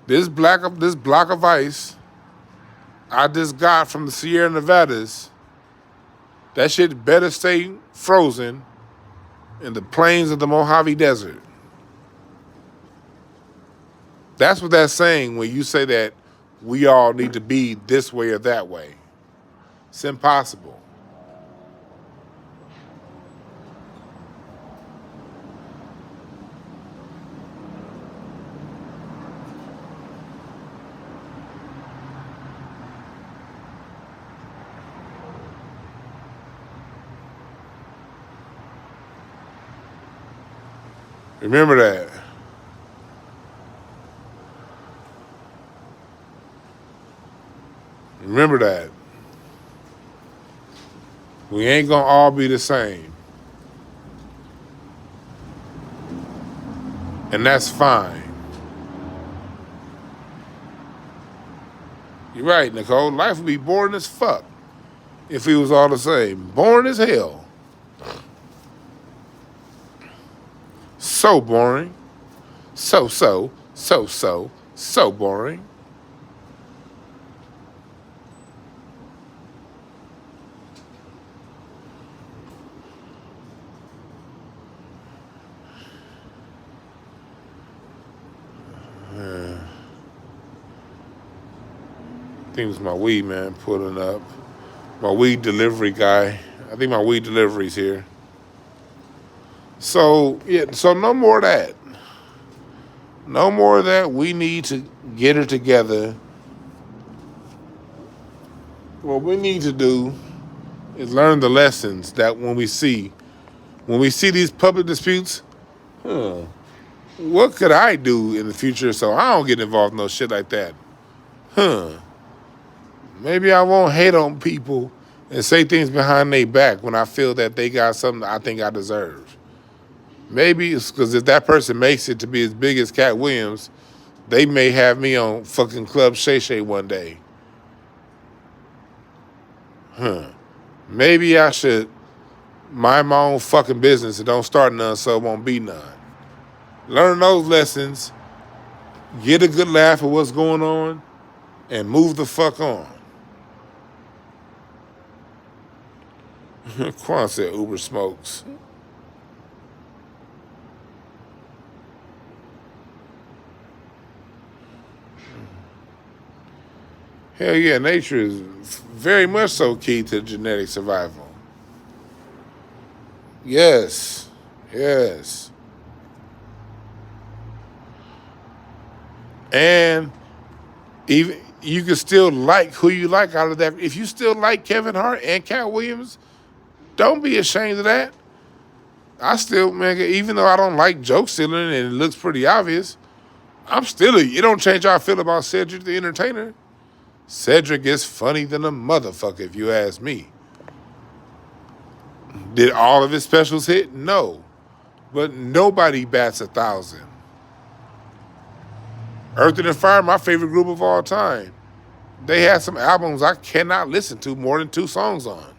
This block of ice I just got from the Sierra Nevadas, that shit better stay frozen in the plains of the Mojave Desert. That's what that's saying when you say that we all need to be this way or that way. It's impossible. Remember that. Remember that. We ain't gonna all be the same. And that's fine. You're right, Nicole. Life would be boring as fuck if we was all the same. Boring as hell. So boring. So boring. I think it was my weed man pulling up. My weed delivery guy. I think my weed delivery's here. So, yeah, so no more of that. No more of that. We need to get it together. What we need to do is learn the lessons that when we see these public disputes, what could I do in the future so I don't get involved in no shit like that? Maybe I won't hate on people and say things behind their back when I feel that they got something I think I deserve. Maybe it's because if that person makes it to be as big as Katt Williams, they may have me on fucking Club Shay Shay one day. Maybe I should mind my own fucking business and don't start none so it won't be none. Learn those lessons, get a good laugh at what's going on, and move the fuck on. Quan said Uber smokes. Hell yeah, nature is very much so key to genetic survival. Yes. And even you can still like who you like out of that. If you still like Kevin Hart and Katt Williams, don't be ashamed of that. I still, man, even though I don't like joke stealing and it looks pretty obvious, it don't change how I feel about Cedrick the Entertainer. Cedrick is funny than a motherfucker, if you ask me. Did all of his specials hit? No. But nobody bats 1,000. Earth, and Fire, my favorite group of all time. They had some albums I cannot listen to more than 2 songs on.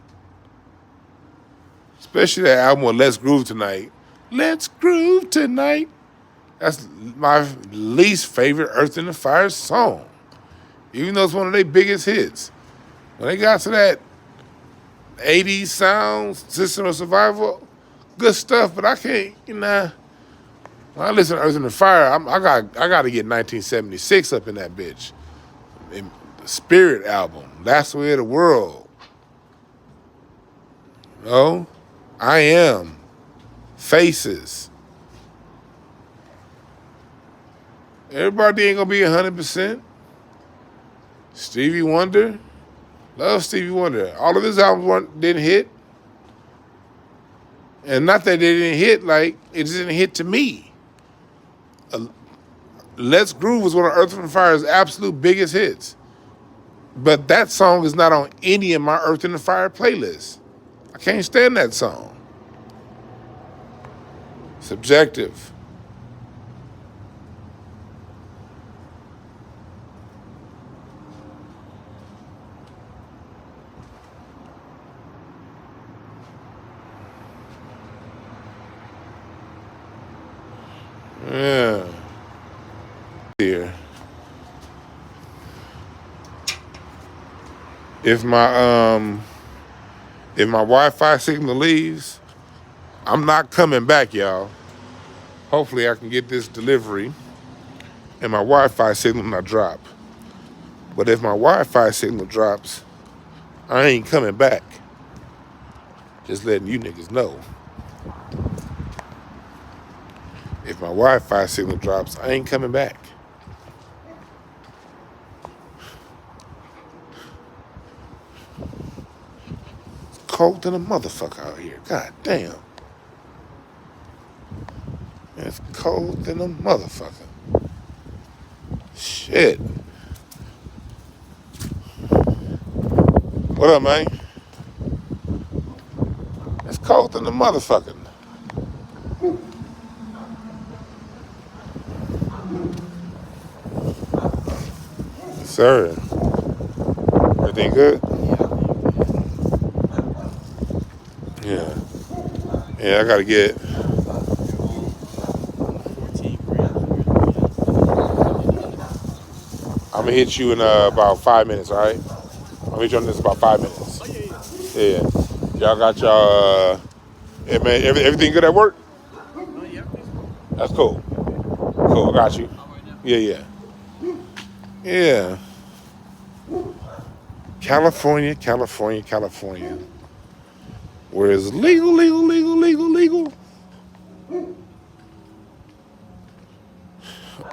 Especially that album with Let's Groove Tonight. Let's Groove Tonight. That's my least favorite Earth, and Fire song. Even though it's one of their biggest hits. When they got to that 80s sound, System of Survival, good stuff, but I can't, When I listen to Earth, and Fire, I got to get 1976 up in that bitch. In the Spirit album, That's the Way of the World. No, I Am, Faces. Everybody ain't gonna be 100%. Stevie Wonder, love Stevie Wonder. All of his albums didn't hit. And not that they didn't hit, like, it just didn't hit to me. Let's Groove was one of Earth, and Fire's absolute biggest hits. But that song is not on any of my Earth, and Fire playlists. I can't stand that song. Subjective. Yeah. Here. If my Wi-Fi signal leaves, I'm not coming back, y'all. Hopefully I can get this delivery and my Wi-Fi signal not drop. But if my Wi-Fi signal drops, I ain't coming back. Just letting you niggas know. If my Wi-Fi signal drops, I ain't coming back. It's cold than a motherfucker out here. God damn. It's cold than a motherfucker. Shit. What up, man? It's cold than a motherfucker. Sir. Everything good? Yeah. Yeah, I gotta get. I'm gonna hit you in about 5 minutes, all right? I'm gonna hit you on this in about 5 minutes. Yeah. Y'all got y'all. Yeah, man. Everything good at work? That's cool. Cool. I got you. Yeah. Yeah. California. Where it's legal.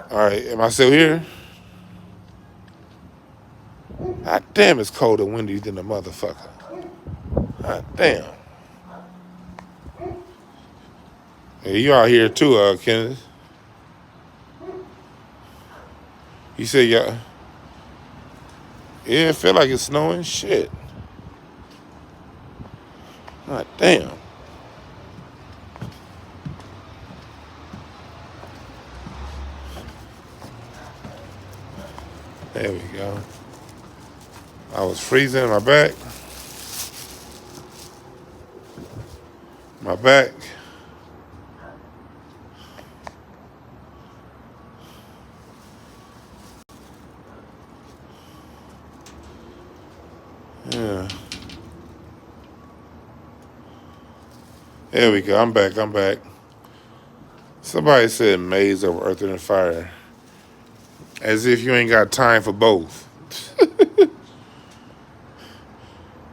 All right, am I still here? God damn, it's cold and windy than a motherfucker. God damn. Yeah, you out here too, Kenneth. You said, yeah, it feel like it's snowing. Shit. God damn. There we go. I was freezing in my back. Yeah. There we go. I'm back. Somebody said Maze over Earth and Fire. As if you ain't got time for both.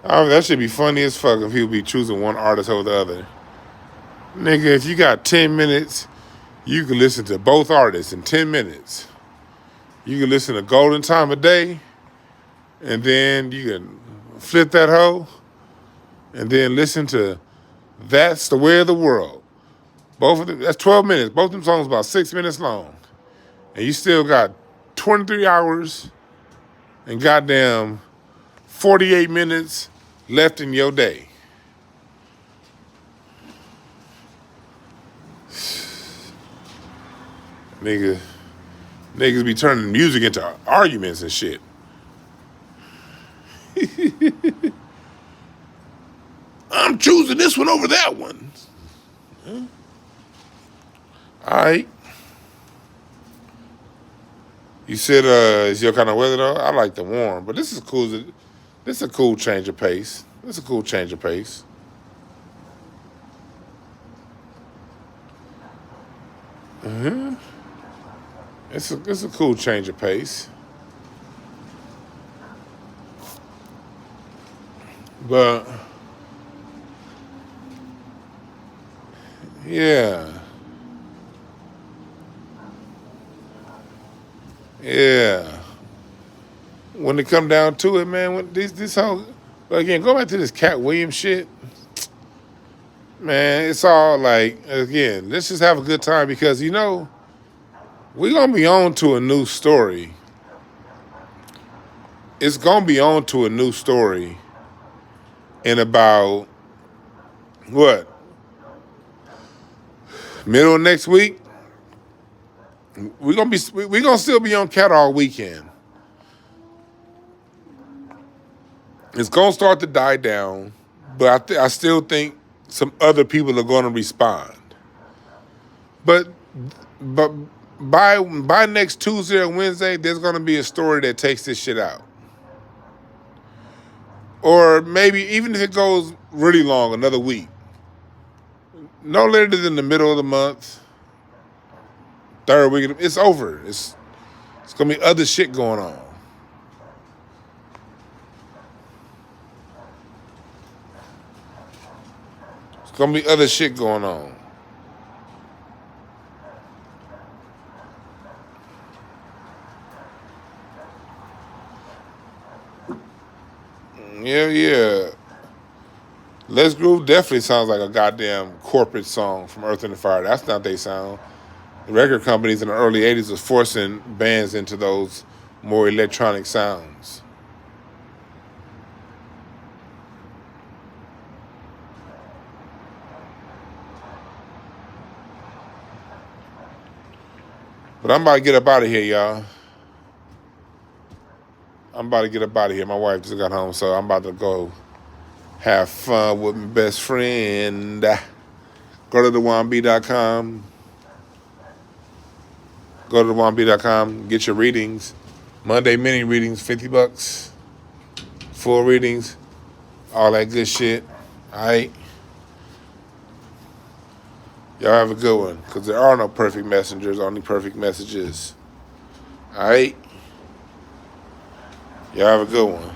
That should be funny as fuck if people be choosing one artist over the other. Nigga, if you got 10 minutes, you can listen to both artists in 10 minutes. You can listen to Golden Time of Day, and then you can flip that hoe, and then listen to That's the Way of the World. Both of them, that's 12 minutes. Both of them songs about 6 minutes long. And you still got 23 hours and goddamn 48 minutes left in your day. Niggas be turning music into arguments and shit. I'm choosing this one over that one. Huh? All right. You said it's your kind of weather though? I like the warm, but this is cool. This is a cool change of pace. It's a cool change of pace. But yeah. Yeah. When it come down to it, man, when this whole, but again, go back to this Katt Williams shit, man, it's all like, again, let's just have a good time because, you know, we're going to be on to a new story. It's going to be on to a new story in about, what, middle of next week? We're going to still be on Katt all weekend. It's going to start to die down, but I still think some other people are going to respond. But by next Tuesday or Wednesday, there's going to be a story that takes this shit out. Or maybe even if it goes really long, another week. No later than the middle of the month, third week, it's over. It's going to be other shit going on. It's going to be other shit going on. Yeah. Let's Groove definitely sounds like a goddamn corporate song from Earth, and Fire. That's not they sound. The record companies in the early 80s was forcing bands into those more electronic sounds. But I'm about to get up out of here, y'all. I'm about to get up out of here. My wife just got home, so I'm about to go have fun with my best friend. Go to DwannBrown.com. Go to DwannBrown.com. Get your readings. Monday mini readings, $50. Full readings. All that good shit. All right. Y'all have a good one. Because there are no perfect messengers, only perfect messages. All right. Y'all have a good one.